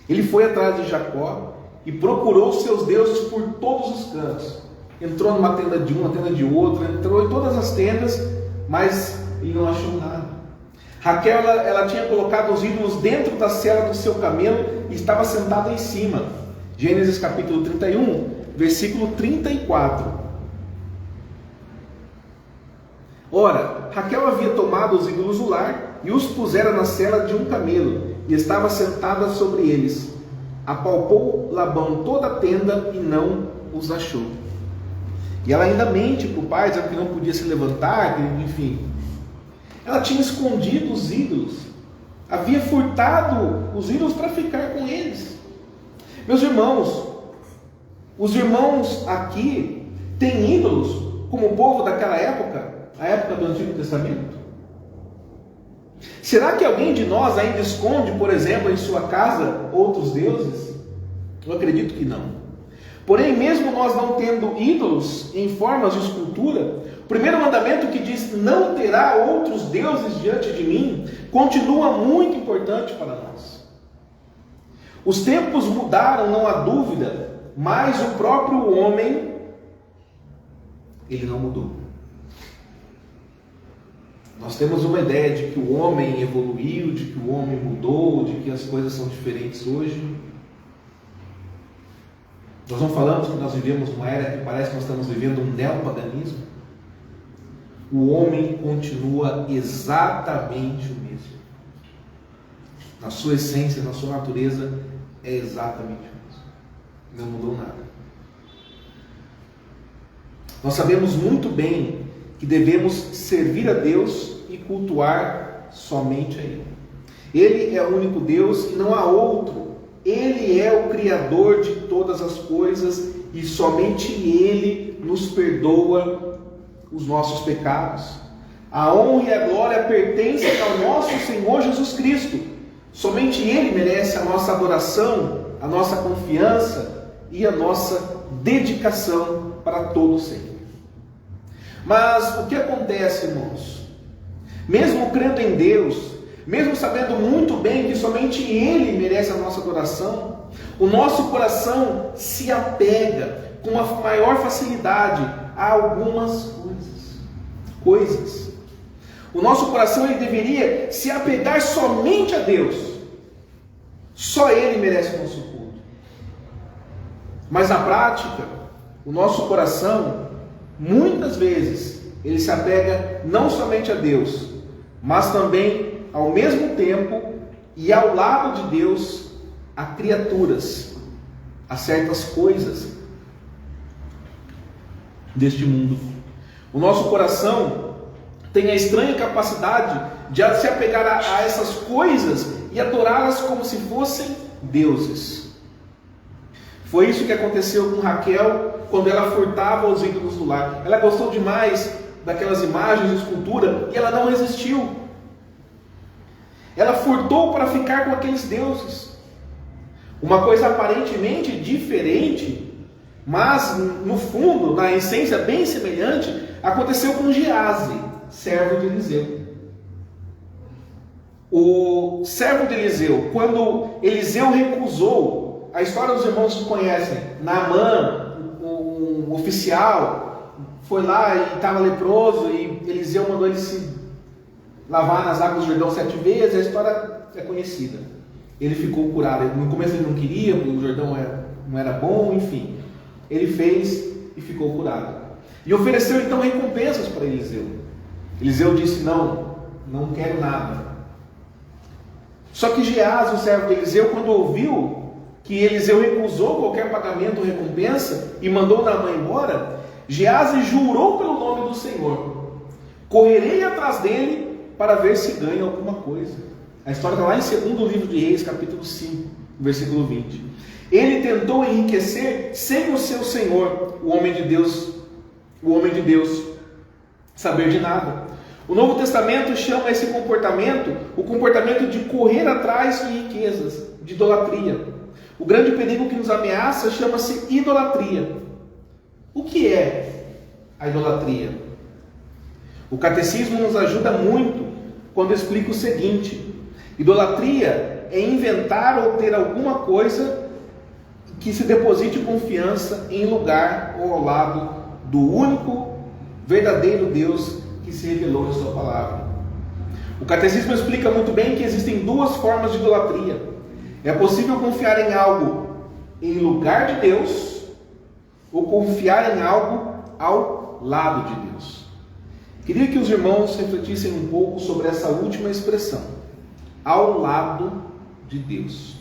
Ele foi atrás de Jacó e procurou os seus deuses por todos os cantos. Entrou numa tenda de uma, tenda de outra, entrou em todas as tendas, mas ele não achou nada. Raquel ela tinha colocado os ídolos dentro da sela do seu camelo e estava sentada em cima. Gênesis capítulo 31, versículo 34. Ora, Raquel havia tomado os ídolos do lar e os pusera na sela de um camelo, e estava sentada sobre eles. Apalpou Labão toda a tenda e não os achou. E ela ainda mente para o pai, dizendo que não podia se levantar, que, enfim. Ela tinha escondido os ídolos, havia furtado os ídolos para ficar com eles. Meus irmãos, os irmãos aqui têm ídolos como o povo daquela época, a época do Antigo Testamento? Será que alguém de nós ainda esconde, por exemplo, em sua casa outros deuses? Eu acredito que não. Porém, mesmo nós não tendo ídolos em formas de escultura, o primeiro mandamento que diz: não terá outros deuses diante de mim, continua muito importante para nós. Os tempos mudaram, não há dúvida, mas o próprio homem, ele não mudou. Nós temos uma ideia de que o homem evoluiu, de que o homem mudou, de que as coisas são diferentes hoje. Nós não falamos que nós vivemos uma era que parece que nós estamos vivendo um neopaganismo. O homem continua exatamente o mesmo. Na sua essência, na sua natureza, é exatamente o mesmo. Não mudou nada. Nós sabemos muito bem que devemos servir a Deus e cultuar somente a Ele. Ele é o único Deus e não há outro. Ele é o Criador de todas as coisas e somente Ele nos perdoa os nossos pecados. A honra e a glória pertencem ao nosso Senhor Jesus Cristo. Somente Ele merece a nossa adoração, a nossa confiança e a nossa dedicação para todo sempre. Mas o que acontece, irmãos? Mesmo crendo em Deus, mesmo sabendo muito bem que somente Ele merece a nossa adoração, o nosso coração se apega com uma maior facilidade a algumas coisas. O nosso coração ele deveria se apegar somente a Deus. Só Ele merece o nosso culto. Mas na prática, o nosso coração, muitas vezes, ele se apega não somente a Deus, mas também, ao mesmo tempo, e ao lado de Deus, a criaturas, a certas coisas deste mundo. O nosso coração tem a estranha capacidade de se apegar a essas coisas e adorá-las como se fossem deuses. Foi isso que aconteceu com Raquel quando ela furtava os ídolos do lar. Ela gostou demais daquelas imagens de escultura e ela não resistiu. Ela furtou para ficar com aqueles deuses. Uma coisa aparentemente diferente, mas no fundo, na essência bem semelhante, aconteceu com Geazi, servo de Eliseu. O servo de Eliseu, quando Eliseu recusou, a história dos irmãos conhecem, Naamã, um oficial, foi lá e estava leproso, e Eliseu mandou ele se lavar nas águas do Jordão 7 vezes, a história é conhecida. Ele ficou curado. No começo ele não queria, porque o Jordão não era bom, enfim. Ele fez e ficou curado. E ofereceu então recompensas para Eliseu. Eliseu disse: não quero nada. Só que Geazi, o servo de Eliseu, quando ouviu que Eliseu recusou qualquer pagamento ou recompensa e mandou Naamã embora, Geazi jurou pelo nome do Senhor: correrei atrás dele para ver se ganha alguma coisa. A história está lá em 2º livro de Reis, capítulo 5, versículo 20. Ele tentou enriquecer sem o seu senhor, o homem de Deus, saber de nada. O Novo Testamento chama esse comportamento o comportamento de correr atrás de riquezas, de idolatria. O grande perigo que nos ameaça chama-se idolatria. O que é a idolatria? O catecismo nos ajuda muito quando explica o seguinte: idolatria é inventar ou ter alguma coisa que se deposite confiança em lugar ou ao lado do único, verdadeiro Deus que se revelou em sua palavra. O catecismo explica muito bem que existem duas formas de idolatria. É possível confiar em algo em lugar de Deus, ou confiar em algo ao lado de Deus. Queria que os irmãos refletissem um pouco sobre essa última expressão, ao lado de Deus.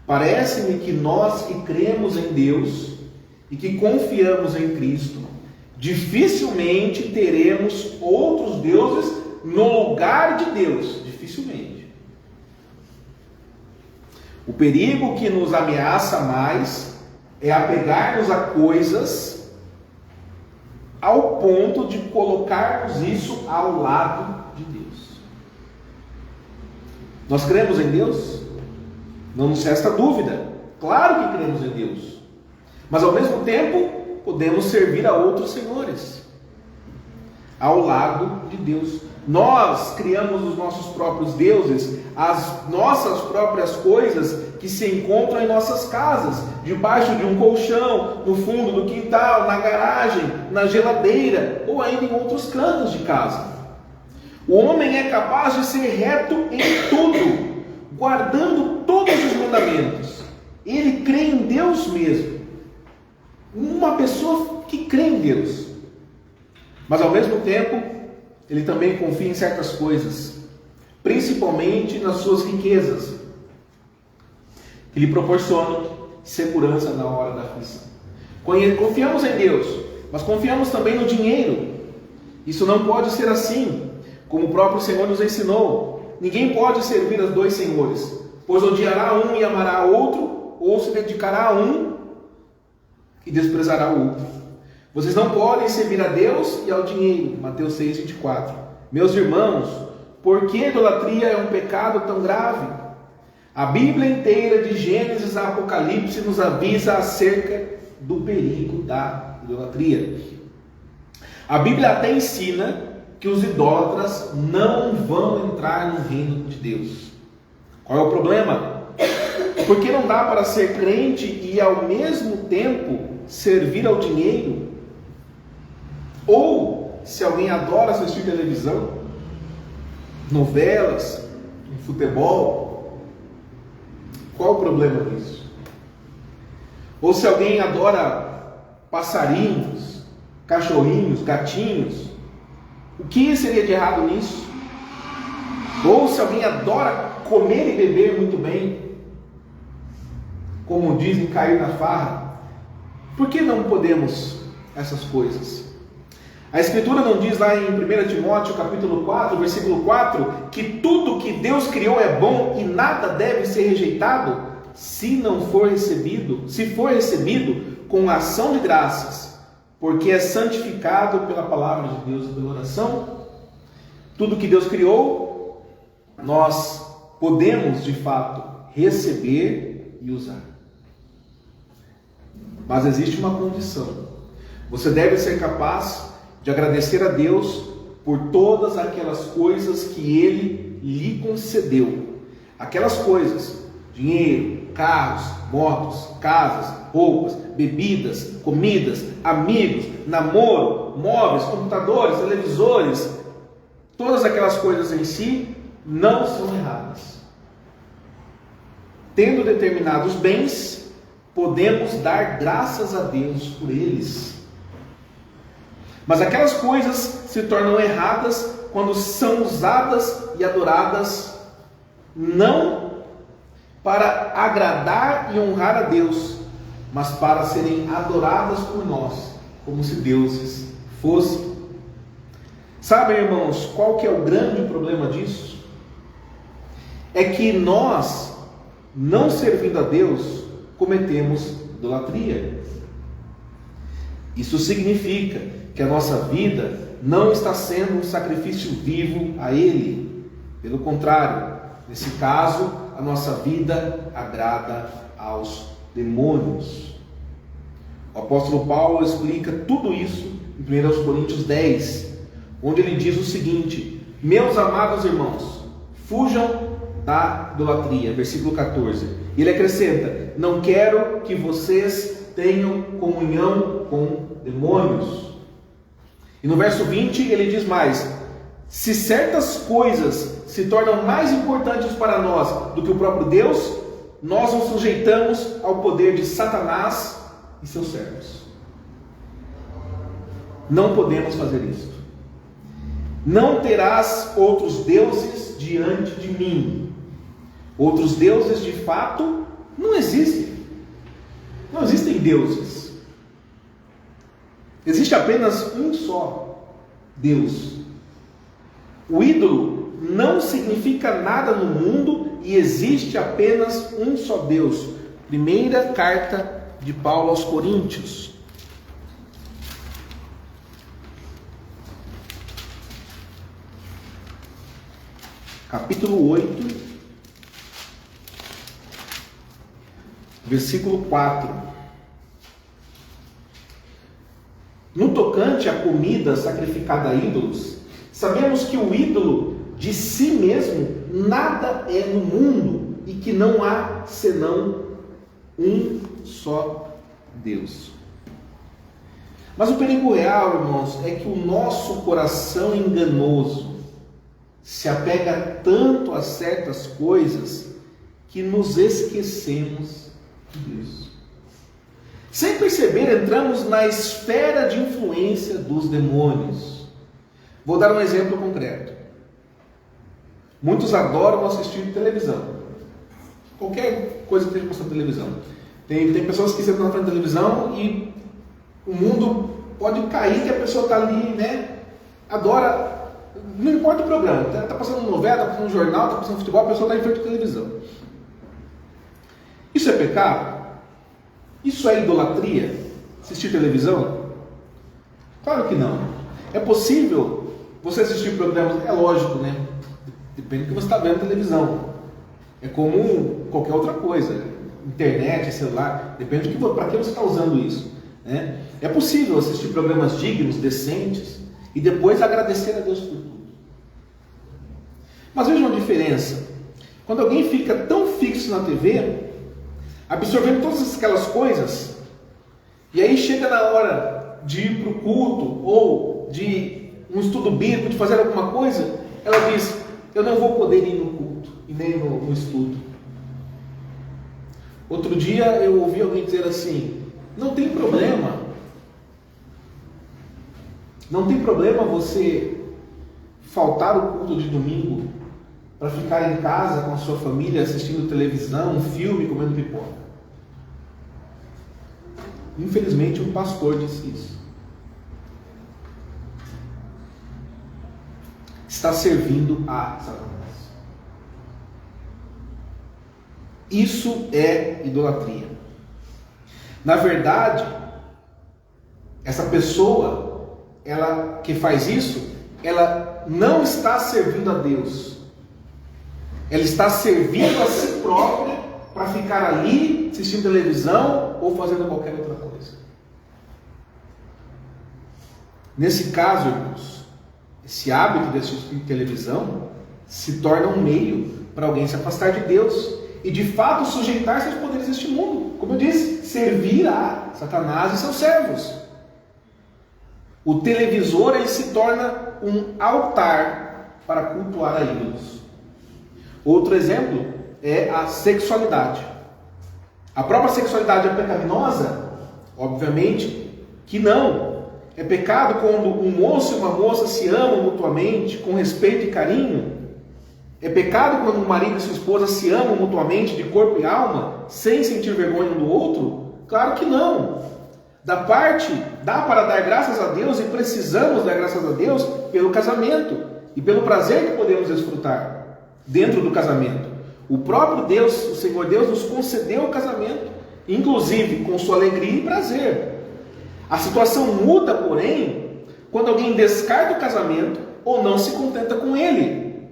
Parece-me que nós que cremos em Deus e que confiamos em Cristo, dificilmente teremos outros deuses no lugar de Deus. Dificilmente. O perigo que nos ameaça mais é apegar-nos a coisas ao ponto de colocarmos isso ao lado de Deus. Nós cremos em Deus? Não nos resta dúvida. Claro que cremos em Deus. Mas ao mesmo tempo, podemos servir a outros senhores ao lado de Deus. Nós criamos os nossos próprios deuses, as nossas próprias coisas que se encontram em nossas casas, debaixo de um colchão, no fundo do quintal, na garagem, na geladeira ou ainda em outros cantos de casa. O homem é capaz de ser reto em tudo, guardando todos os mandamentos. Ele crê em Deus mesmo. Uma pessoa que crê em Deus, mas ao mesmo tempo ele também confia em certas coisas, principalmente nas suas riquezas, que lhe proporcionam segurança na hora da aflição. Confiamos em Deus, mas confiamos também no dinheiro. Isso não pode ser assim, como o próprio Senhor nos ensinou. Ninguém pode servir a dois senhores, pois odiará um e amará outro, ou se dedicará a um e desprezará o outro. Vocês não podem servir a Deus e ao dinheiro. Mateus 6:24. Meus irmãos, por que idolatria é um pecado tão grave? A Bíblia inteira, de Gênesis a Apocalipse, nos avisa acerca do perigo da idolatria. A Bíblia até ensina que os idólatras não vão entrar no reino de Deus. Qual é o problema? Porque não dá para ser crente e ao mesmo tempo servir ao dinheiro. Ou, se alguém adora assistir televisão, novelas, futebol, qual o problema disso? Ou se alguém adora passarinhos, cachorrinhos, gatinhos, o que seria de errado nisso? Ou se alguém adora comer e beber muito bem, como dizem, cair na farra, por que não podemos essas coisas? A Escritura não diz lá em 1 Timóteo capítulo 4, versículo 4, que tudo que Deus criou é bom e nada deve ser rejeitado, se for recebido com ação de graças, porque é santificado pela palavra de Deus e pela oração? Tudo que Deus criou, nós podemos de fato receber e usar. Mas existe uma condição: você deve ser capaz de agradecer a Deus por todas aquelas coisas que Ele lhe concedeu. Aquelas coisas: dinheiro, carros, motos, casas, roupas, bebidas, comidas, amigos, namoro, móveis, computadores, televisores. Todas aquelas coisas em si não são erradas. Tendo determinados bens, podemos dar graças a Deus por eles. Mas aquelas coisas se tornam erradas quando são usadas e adoradas não para agradar e honrar a Deus, mas para serem adoradas por nós, como se deuses fossem. Sabem, irmãos, qual que é o grande problema disso? É que nós, não servindo a Deus, cometemos idolatria. Isso significa que a nossa vida não está sendo um sacrifício vivo a Ele. Pelo contrário, nesse caso, a nossa vida agrada aos demônios. O apóstolo Paulo explica tudo isso em 1 Coríntios 10, onde ele diz o seguinte: meus amados irmãos, fujam da idolatria, versículo 14. E ele acrescenta: não quero que vocês tenham comunhão com demônios. E no verso 20 ele diz mais: se certas coisas se tornam mais importantes para nós do que o próprio Deus, nós nos sujeitamos ao poder de Satanás e seus servos. Não podemos fazer isso. Não terás outros deuses diante de mim. Outros deuses de fato não existem. Não existem deuses. Existe apenas um só Deus. O ídolo não significa nada no mundo e existe apenas um só Deus. Primeira carta de Paulo aos Coríntios. Capítulo 8, versículo 4. No tocante à comida sacrificada a ídolos, sabemos que o ídolo de si mesmo nada é no mundo e que não há senão um só Deus. Mas o perigo real, irmãos, é que o nosso coração enganoso se apega tanto a certas coisas que nos esquecemos de Deus. Sem perceber, entramos na esfera de influência dos demônios. Vou dar um exemplo concreto. Muitos adoram assistir televisão. Qualquer coisa que esteja passando na televisão. Tem pessoas que sentam na frente da televisão e o mundo pode cair que a pessoa está ali, né? Adora. Não importa o programa. Está passando novela, está passando jornal, está passando futebol, a pessoa está em frente da televisão. Isso é pecado? Isso é idolatria? Assistir televisão? Claro que não. É possível você assistir programas, é lógico, né? Depende do que você está vendo na televisão. É como qualquer outra coisa. Internet, celular, depende para que você está usando isso. Né? É possível assistir programas dignos, decentes, e depois agradecer a Deus por tudo. Mas vejam a diferença. Quando alguém fica tão fixo na TV, absorvendo todas aquelas coisas, e aí chega na hora de ir para o culto, ou de um estudo bíblico, de fazer alguma coisa, ela diz: eu não vou poder ir no culto, e nem no estudo. Outro dia eu ouvi alguém dizer assim: não tem problema você faltar o culto de domingo para ficar em casa com a sua família assistindo televisão, um filme, comendo pipoca. Infelizmente um pastor disse isso. Está servindo a Satanás. Isso é idolatria. Na verdade, essa pessoa, ela que faz isso, ela não está servindo a Deus. Ela está servindo a si própria para ficar ali assistindo televisão ou fazendo qualquer outra coisa. Nesse caso, irmãos, esse hábito de assistir televisão se torna um meio para alguém se afastar de Deus e de fato sujeitar-se aos poderes deste mundo. Como eu disse, servir a Satanás e seus servos. O televisor ele se torna um altar para cultuar a ídolos. Outro exemplo é a sexualidade. A própria sexualidade é pecaminosa? Obviamente que não. É pecado quando um moço e uma moça se amam mutuamente, com respeito e carinho? É pecado quando um marido e sua esposa se amam mutuamente, de corpo e alma, sem sentir vergonha um do outro? Claro que não. Dá para dar graças a Deus, e precisamos dar graças a Deus pelo casamento e pelo prazer que podemos desfrutar dentro do casamento. O próprio Deus, o Senhor Deus, nos concedeu o casamento, inclusive com sua alegria e prazer. A situação muda, porém, quando alguém descarta o casamento ou não se contenta com ele.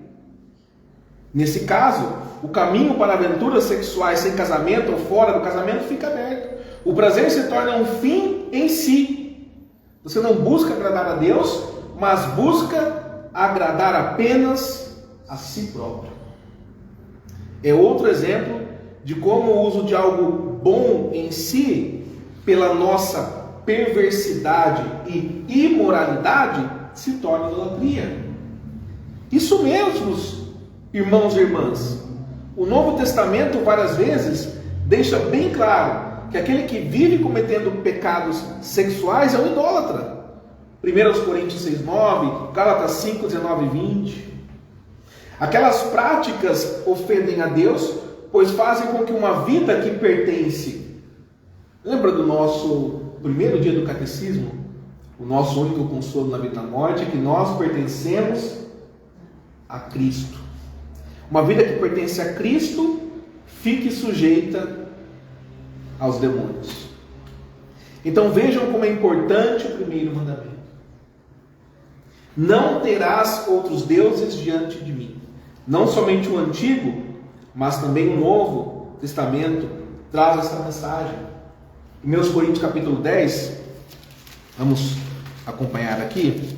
Nesse caso, o caminho para aventuras sexuais sem casamento ou fora do casamento fica aberto. O prazer se torna um fim em si. Você não busca agradar a Deus, mas busca agradar apenas a si próprio. É outro exemplo de como o uso de algo bom em si, pela nossa perversidade e imoralidade, se torna idolatria. Isso mesmo, irmãos e irmãs. O Novo Testamento várias vezes deixa bem claro que aquele que vive cometendo pecados sexuais é um idólatra. 1 Coríntios 6,9, Gálatas 5, 19 e 20. Aquelas práticas ofendem a Deus, pois fazem com que uma vida que pertence... Lembra do nosso primeiro dia do catecismo? O nosso único consolo na vida e na morte é que nós pertencemos a Cristo. Uma vida que pertence a Cristo fique sujeita aos demônios. Então vejam como é importante o primeiro mandamento. Não terás outros deuses diante de mim. Não somente o Antigo, mas também o Novo Testamento traz essa mensagem. 1 Coríntios capítulo 10, vamos acompanhar aqui.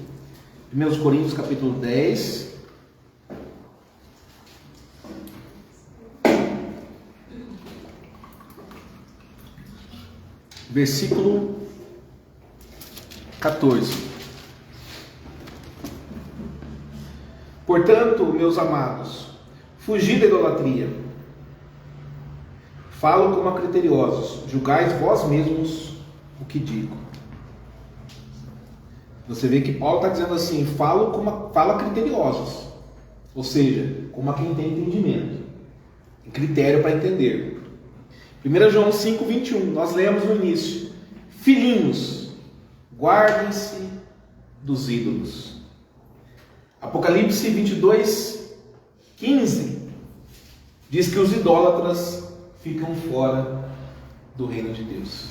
1 Coríntios capítulo 10, versículo 14. Portanto, meus amados, fugi da idolatria. Falo como a criteriosos, julgais vós mesmos o que digo. Você vê que Paulo está dizendo assim: fala criteriosos, ou seja, como a quem tem entendimento, tem critério para entender. 1 João 5, 21, nós lemos no início: filhinhos, guardem-se dos ídolos. Apocalipse 22, 15 diz que os idólatras ficam fora do reino de Deus.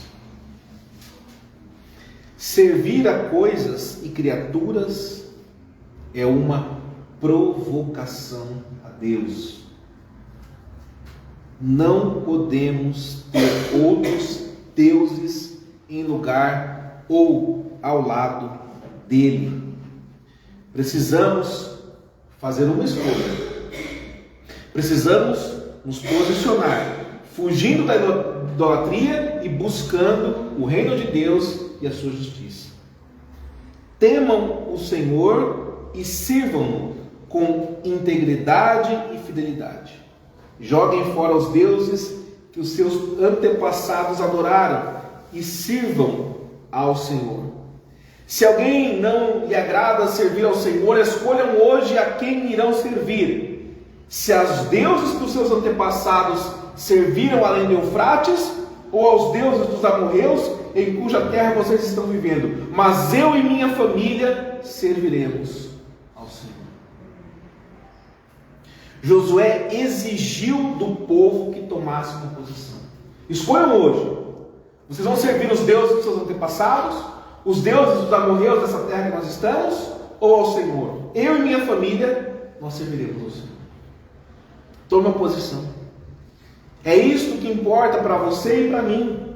Servir a coisas e criaturas é uma provocação a Deus. Não podemos ter outros deuses em lugar ou ao lado dele. Precisamos fazer uma escolha. Precisamos nos posicionar, fugindo da idolatria e buscando o reino de Deus e a sua justiça. Temam o Senhor e sirvam-no com integridade e fidelidade. Joguem fora os deuses que os seus antepassados adoraram e sirvam ao Senhor. Se alguém não lhe agrada servir ao Senhor, escolham hoje a quem irão servir. Se aos deuses dos seus antepassados serviram além do Eufrates, ou aos deuses dos amorreus, em cuja terra vocês estão vivendo. Mas eu e minha família serviremos ao Senhor. Josué exigiu do povo que tomasse uma posição. Escolham hoje. Vocês vão servir os deuses dos seus antepassados, os deuses dos amorreus dessa terra que nós estamos, ou ao Senhor? Eu e minha família, nós serviremos ao Senhor. Tome uma posição. É isto que importa para você e para mim.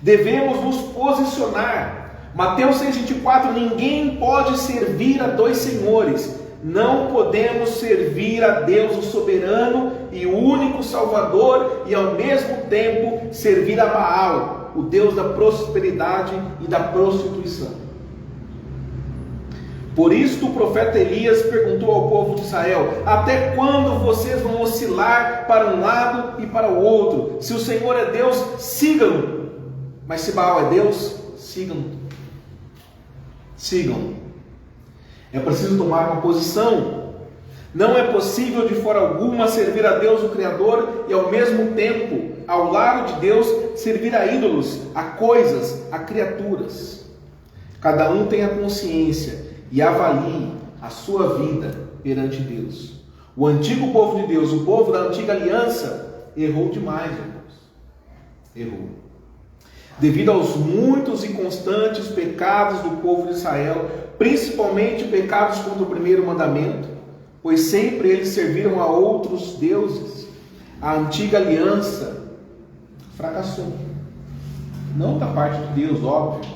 Devemos nos posicionar. Mateus 6,24: ninguém pode servir a dois senhores. Não podemos servir a Deus, o soberano e o único Salvador, e ao mesmo tempo servir a Baal, o Deus da prosperidade e da prostituição. Por isso o profeta Elias perguntou ao povo de Israel: até quando vocês vão oscilar para um lado e para o outro? Se o Senhor é Deus, sigam-no. Mas se Baal é Deus, sigam-no. Sigam-no. É preciso tomar uma posição. Não é possível de forma alguma servir a Deus, o Criador, e ao mesmo tempo, ao lado de Deus, servir a ídolos, a coisas, a criaturas. Cada um tenha consciência e avalie a sua vida perante Deus. O antigo povo de Deus, o povo da antiga aliança, errou demais, irmãos. Errou. Devido aos muitos e constantes pecados do povo de Israel, principalmente pecados contra o primeiro mandamento, pois sempre eles serviram a outros deuses, a antiga aliança fracassou. Não da parte de Deus, óbvio,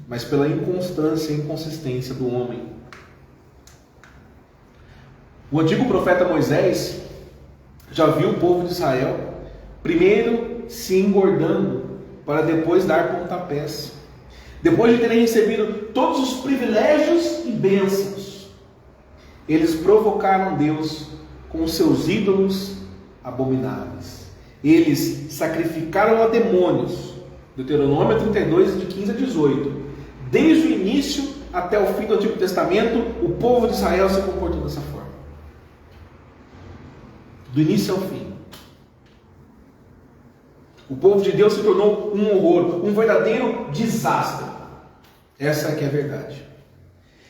mas pela inconstância e inconsistência do homem. O antigo profeta Moisés já viu o povo de Israel primeiro se engordando para depois dar pontapés. Depois de terem recebido todos os privilégios e bênçãos, eles provocaram Deus com seus ídolos abomináveis. Eles sacrificaram a demônios. Deuteronômio 32, de 15 a 18. Desde o início até o fim do Antigo Testamento, o povo de Israel se comportou dessa forma. Do início ao fim. O povo de Deus se tornou um horror, um verdadeiro desastre. Essa é que é a verdade.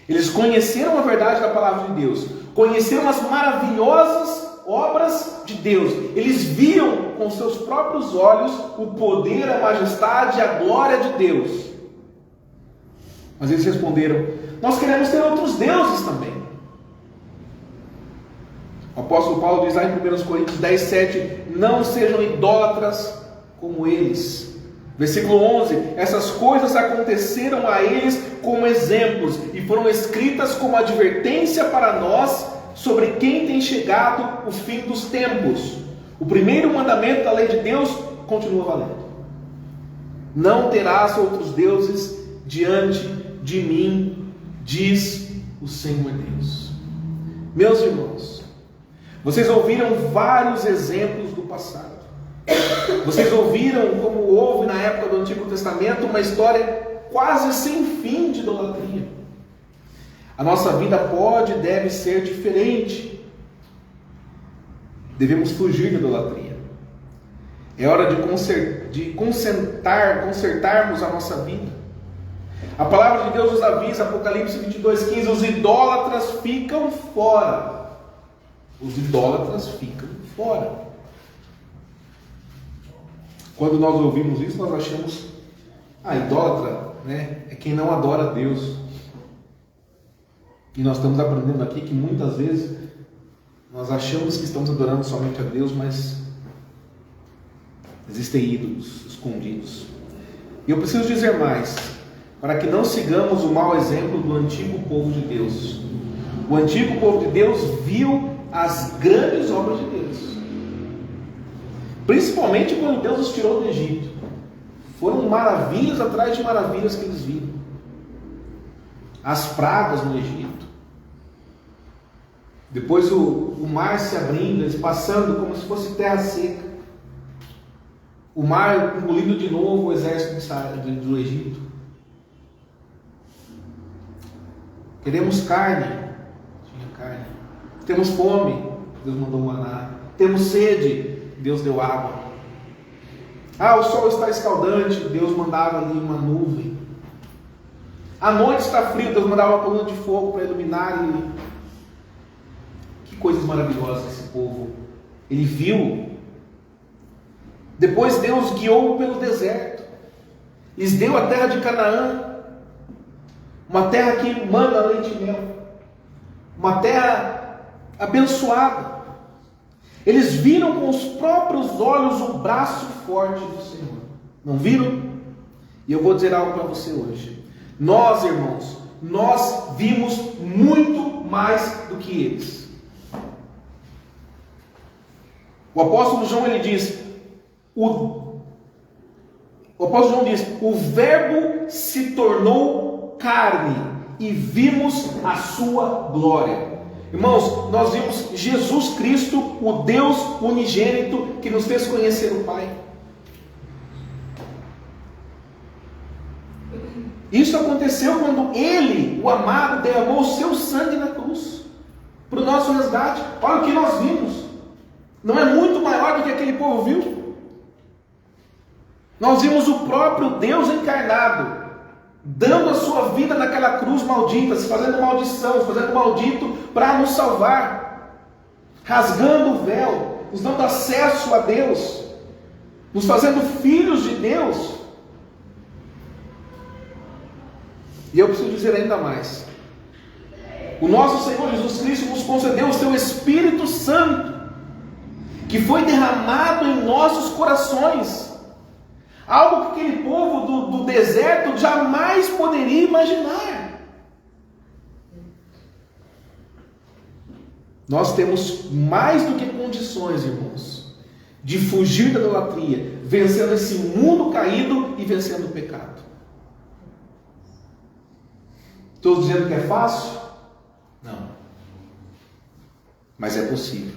Eles conheceram a verdade da palavra de Deus, conheceram as maravilhosas obras de Deus. Eles viam com seus próprios olhos o poder, a majestade e a glória de Deus. Mas eles responderam: nós queremos ter outros deuses também. O apóstolo Paulo diz lá em 1 Coríntios 10, 7: não sejam idólatras como eles. Versículo 11: essas coisas aconteceram a eles como exemplos e foram escritas como advertência para nós, sobre quem tem chegado o fim dos tempos. O primeiro mandamento da lei de Deus continua valendo: não terás outros deuses diante de mim, diz o Senhor Deus. Meus irmãos, vocês ouviram vários exemplos do passado. Vocês ouviram, como houve na época do Antigo Testamento, uma história quase sem fim de idolatria. A nossa vida pode e deve ser diferente. Devemos fugir da idolatria. É hora de consertarmos a nossa vida. A palavra de Deus nos avisa, Apocalipse 22:15, os idólatras ficam fora. Os idólatras ficam fora. Quando nós ouvimos isso, nós achamos, idólatra, é quem não adora a Deus. E nós estamos aprendendo aqui que muitas vezes nós achamos que estamos adorando somente a Deus, mas existem ídolos escondidos. E eu preciso dizer mais: para que não sigamos o mau exemplo do antigo povo de Deus. O antigo povo de Deus viu as grandes obras de Deus, principalmente quando Deus os tirou do Egito. Foram maravilhas atrás de maravilhas que eles viram. As pragas no Egito, depois o mar se abrindo, eles passando como se fosse terra seca, o mar engolindo de novo o exército do Egito. Queremos carne, tinha carne. Temos fome, Deus mandou maná. Temos sede, Deus deu água. O sol está escaldante, Deus mandava ali uma nuvem. A noite está fria, Deus mandava uma coluna de fogo para iluminar. Que coisas maravilhosas esse povo. Ele viu. Depois Deus guiou pelo deserto, lhes deu a terra de Canaã, uma terra que manda leite e mel, uma terra abençoada. Eles viram com os próprios olhos o braço forte do Senhor. Não viram? E eu vou dizer algo para você hoje. Nós, irmãos, nós vimos muito mais do que eles. O apóstolo João, ele diz, o apóstolo João diz, o verbo se tornou carne e vimos a sua glória. Irmãos, nós vimos Jesus Cristo, o Deus unigênito que nos fez conhecer o Pai. Isso aconteceu quando Ele, o amado, derramou o seu sangue na cruz para o nosso resgate. Olha o que nós vimos. Não é muito maior do que aquele povo viu? Nós vimos o próprio Deus encarnado dando a sua vida naquela cruz maldita, se fazendo maldição, fazendo maldito para nos salvar, rasgando o véu, nos dando acesso a Deus, nos fazendo filhos de Deus. E eu preciso dizer ainda mais. O nosso Senhor Jesus Cristo nos concedeu o seu Espírito Santo, que foi derramado em nossos corações. Algo que aquele povo do deserto jamais poderia imaginar. Nós temos mais do que condições, irmãos, de fugir da idolatria, vencendo esse mundo caído e vencendo o pecado. Estou dizendo que é fácil? Não. Mas é possível.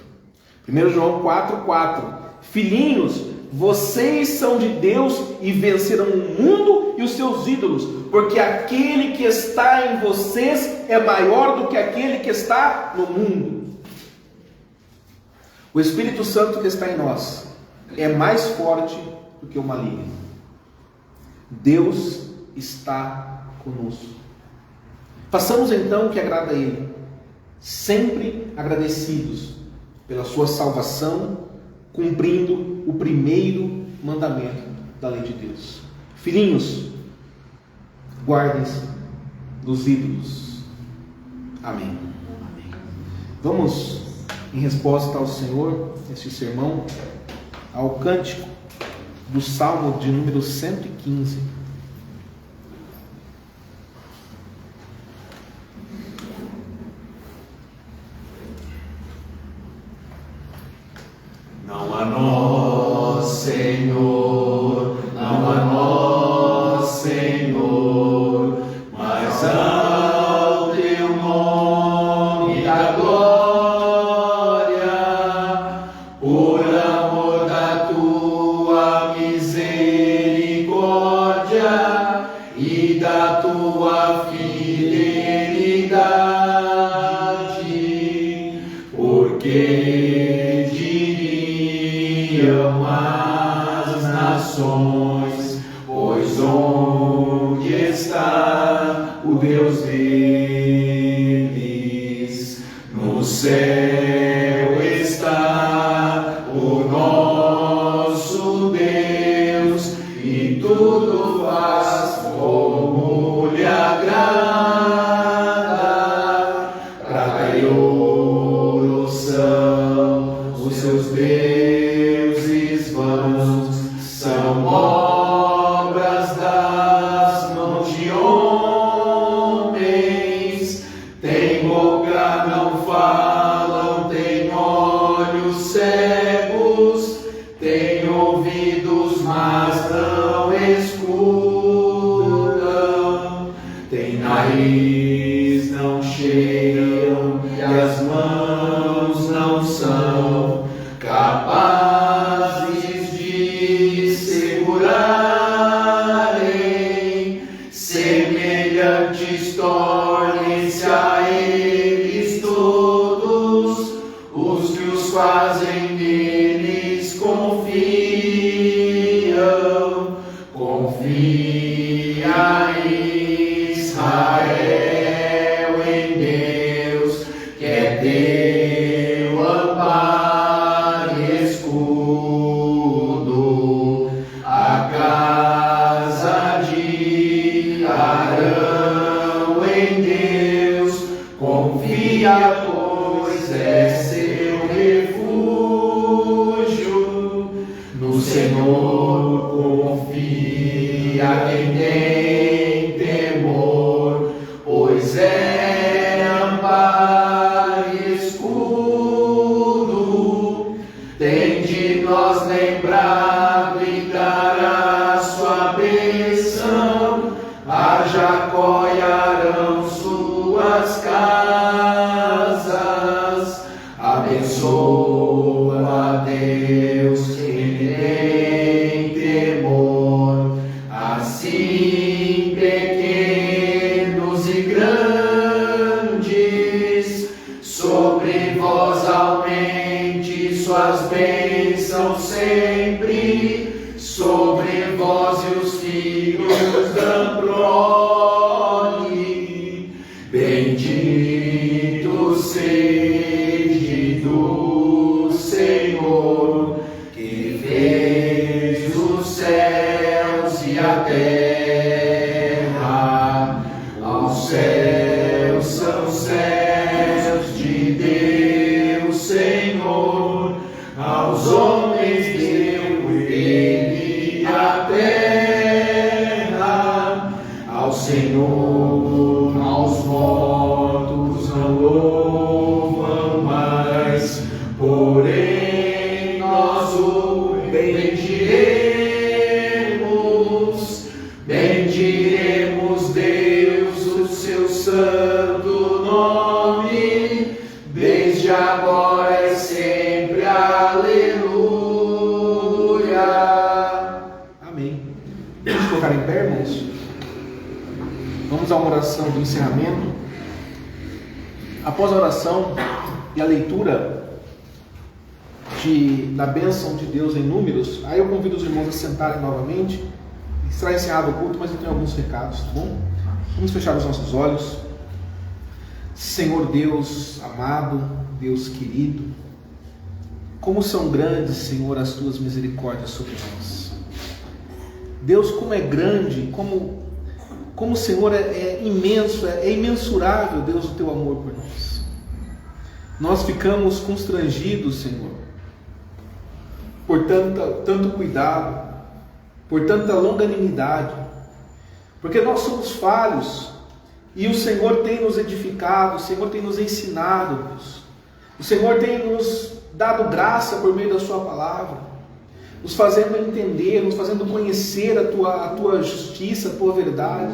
1 João 4,4. Filhinhos, vocês são de Deus e venceram o mundo e os seus ídolos, porque aquele que está em vocês é maior do que aquele que está no mundo. O Espírito Santo que está em nós é mais forte do que o maligno. Deus está conosco. Façamos então o que agrada a Ele, sempre agradecidos pela sua salvação, cumprindo o primeiro mandamento da lei de Deus. Filhinhos, guardem-se dos ídolos. Amém. Vamos, em resposta ao Senhor, neste sermão, ao cântico do Salmo de número 115.
Não a nós, Senhor, não a nós, Senhor, mas ao teu nome da glória, por amor da tua misericórdia e da tua fidelidade, porque as nações, pois onde está o Deus deles? No céu está o nosso Deus, e tudo faz como lhe agrada. Prata e ouro são os seus deuses vãos, são obras das mãos de homens. Tem boca, não falam, tem olhos cegos, tem ouvidos, mas não escutam, tem nariz, não cheiram, e as mãos não são capazes de segurarem, semelhantes tornem-se a eles todos os que os fazem neles confiam. Confia em Israel, em Deus, que é teu amparo e escudo. A casa de Arão, em Deus, confia, pois é seu refúgio. No Senhor confia quem tem temor, pois é amparo e escudo. Tem de nós lembrado e dar a sua bênção a Jacó e Arão suas casas. Abençoa a Deus quem tem temor, assim pequenos e grandes, sobre vós aumente suas bênçãos sempre, sobre vós e os filhos da prole. Bendito seja do Senhor, que fez os céus e a terra. Os céus são céus de Deus, Senhor, aos homens deu ele a terra. Ao Senhor, aos mortos não louvam mais, porém nós o bendiremos. Bendiremos Deus, o seu santo nome, desde agora e sempre. Aleluia.
Amém. Vamos colocar em pé, irmãos? Vamos a uma oração do encerramento. Após a oração e a leitura da bênção de Deus em Números, aí eu convido os irmãos a sentarem novamente. Será encerrado o culto, mas eu tenho alguns recados, tá bom? Vamos fechar os nossos olhos. Senhor Deus amado, Deus querido, como são grandes, Senhor, as tuas misericórdias sobre nós. Deus, como é grande, como o Senhor é imenso, é imensurável, Deus, o teu amor por nós. Nós ficamos constrangidos, Senhor, por tanto cuidado, por tanta longanimidade, porque nós somos falhos, e o Senhor tem nos edificado, o Senhor tem nos ensinado, Deus. O Senhor tem nos dado graça por meio da sua palavra, nos fazendo entender, nos fazendo conhecer a tua justiça, a tua verdade,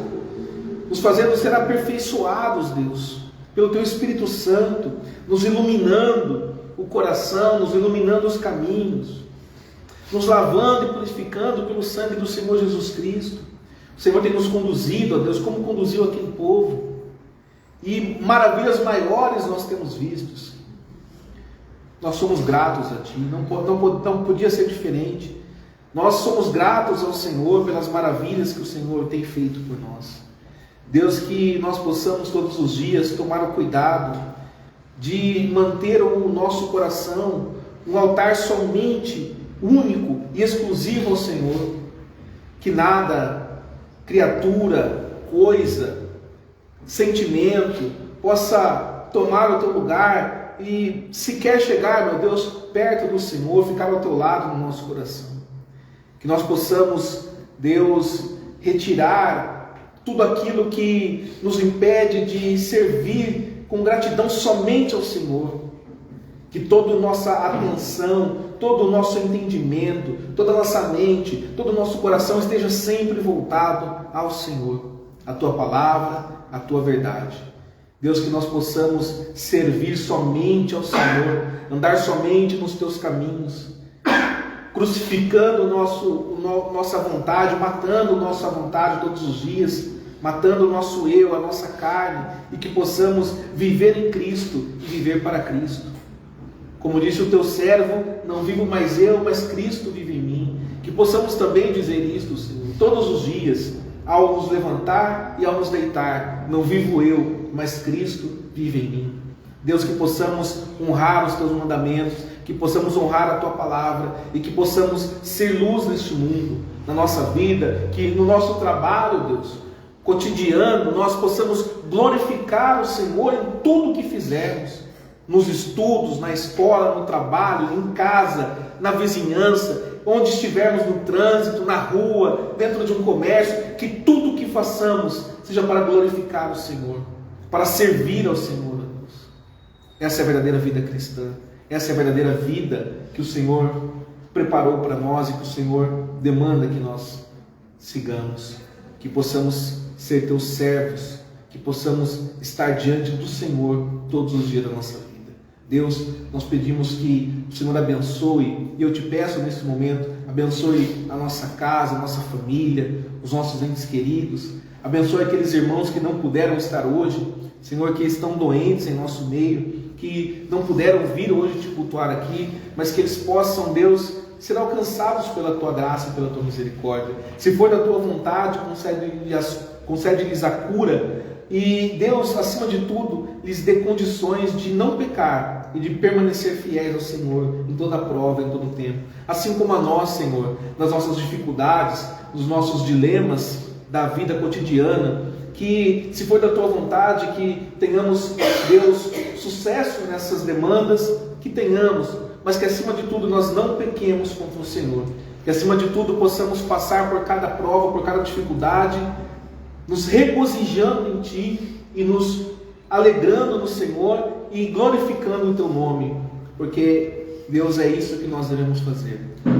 nos fazendo ser aperfeiçoados, Deus, pelo teu Espírito Santo, nos iluminando o coração, nos iluminando os caminhos, nos lavando e purificando pelo sangue do Senhor Jesus Cristo. O Senhor tem nos conduzido, ó Deus, como conduziu aquele povo, e maravilhas maiores nós temos vistos. Nós somos gratos a Ti, não podia ser diferente. Nós somos gratos ao Senhor pelas maravilhas que o Senhor tem feito por nós. Deus, que nós possamos todos os dias tomar o cuidado de manter o nosso coração um altar somente único e exclusivo ao Senhor. Que nada, criatura, coisa, sentimento possa tomar o teu lugar e sequer chegar, meu Deus, perto do Senhor, ficar ao teu lado no nosso coração. Que nós possamos, Deus, retirar tudo aquilo que nos impede de servir com gratidão somente ao Senhor. Que toda a nossa atenção, todo o nosso entendimento, toda a nossa mente, todo o nosso coração esteja sempre voltado ao Senhor, a Tua palavra, a Tua verdade. Deus, que nós possamos servir somente ao Senhor, andar somente nos Teus caminhos, crucificando nossa vontade, matando nossa vontade todos os dias, matando o nosso eu, a nossa carne, e que possamos viver em Cristo e viver para Cristo. Como disse o teu servo, não vivo mais eu, mas Cristo vive em mim. Que possamos também dizer isto, Senhor, todos os dias, ao nos levantar e ao nos deitar. Não vivo eu, mas Cristo vive em mim. Deus, que possamos honrar os teus mandamentos, que possamos honrar a tua palavra e que possamos ser luz neste mundo, na nossa vida, que no nosso trabalho, Deus, cotidiano, nós possamos glorificar o Senhor em tudo o que fizermos. Nos estudos, na escola, no trabalho, em casa, na vizinhança, onde estivermos no trânsito, na rua, dentro de um comércio, que tudo o que façamos seja para glorificar o Senhor, para servir ao Senhor. Deus. Essa é a verdadeira vida cristã, essa é a verdadeira vida que o Senhor preparou para nós e que o Senhor demanda que nós sigamos, que possamos ser teus servos, que possamos estar diante do Senhor todos os dias da nossa vida. Deus, nós pedimos que o Senhor abençoe, e eu te peço nesse momento, abençoe a nossa casa, a nossa família, os nossos entes queridos, abençoe aqueles irmãos que não puderam estar hoje, Senhor, que estão doentes em nosso meio, que não puderam vir hoje te cultuar aqui, mas que eles possam, Deus, ser alcançados pela tua graça e pela tua misericórdia. Se for da tua vontade, concede-lhes a cura. E Deus, acima de tudo, lhes dê condições de não pecar e de permanecer fiéis ao Senhor em toda prova, em todo tempo. Assim como a nós, Senhor, nas nossas dificuldades, nos nossos dilemas da vida cotidiana, que, se for da Tua vontade, que tenhamos, Deus, sucesso nessas demandas, que tenhamos, mas que acima de tudo nós não pequemos contra o Senhor. Que acima de tudo possamos passar por cada prova, por cada dificuldade, nos regozijando em Ti e nos alegrando no Senhor e glorificando o Teu nome, porque Deus, é isso que nós devemos fazer,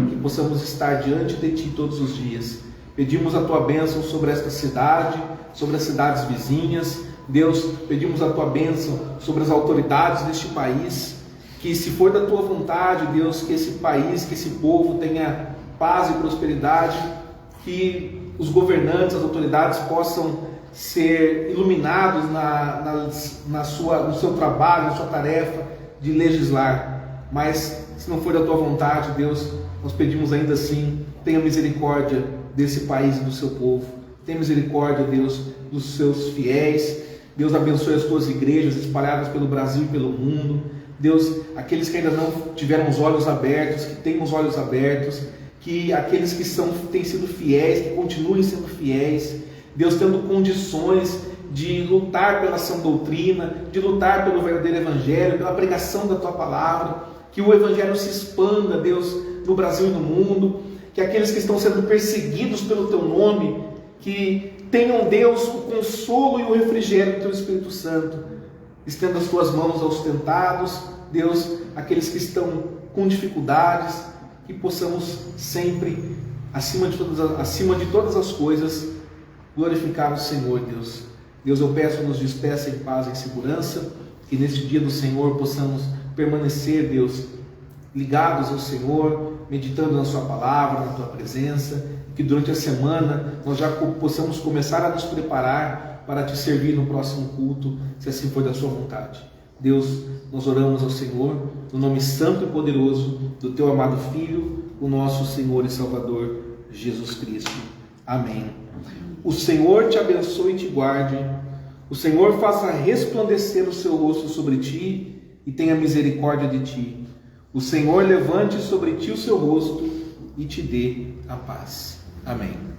que possamos estar diante de Ti todos os dias. Pedimos a Tua bênção sobre esta cidade, sobre as cidades vizinhas. Deus, pedimos a Tua bênção sobre as autoridades deste país, que, se for da Tua vontade, Deus, que esse país, que esse povo tenha paz e prosperidade, que os governantes, as autoridades possam ser iluminados no seu trabalho, na sua tarefa de legislar. Mas, se não for da Tua vontade, Deus, nós pedimos ainda assim, tenha misericórdia desse país e do seu povo. Tenha misericórdia, Deus, dos seus fiéis. Deus, abençoe as Tuas igrejas espalhadas pelo Brasil e pelo mundo. Deus, aqueles que ainda não tiveram os olhos abertos, que tenham os olhos abertos, que aqueles que têm sido fiéis, que continuem sendo fiéis, Deus, tendo condições de lutar pela sã doutrina, de lutar pelo verdadeiro Evangelho, pela pregação da Tua palavra, que o Evangelho se expanda, Deus, no Brasil e no mundo, que aqueles que estão sendo perseguidos pelo Teu nome, que tenham, Deus, o consolo e o refrigério do Teu Espírito Santo. Estenda as Tuas mãos aos tentados, Deus, aqueles que estão com dificuldades, que possamos sempre, acima de todas as coisas, glorificar o Senhor, Deus. Deus, eu peço, nos despeça em paz e em segurança, que neste dia do Senhor possamos permanecer, Deus, ligados ao Senhor, meditando na Sua palavra, na Tua presença, que durante a semana nós já possamos começar a nos preparar para Te servir no próximo culto, se assim for da Sua vontade. Deus, nós oramos ao Senhor, no nome santo e poderoso do Teu amado Filho, o nosso Senhor e Salvador, Jesus Cristo. Amém. O Senhor te abençoe e te guarde. O Senhor faça resplandecer o seu rosto sobre ti e tenha misericórdia de ti. O Senhor levante sobre ti o seu rosto e te dê a paz. Amém.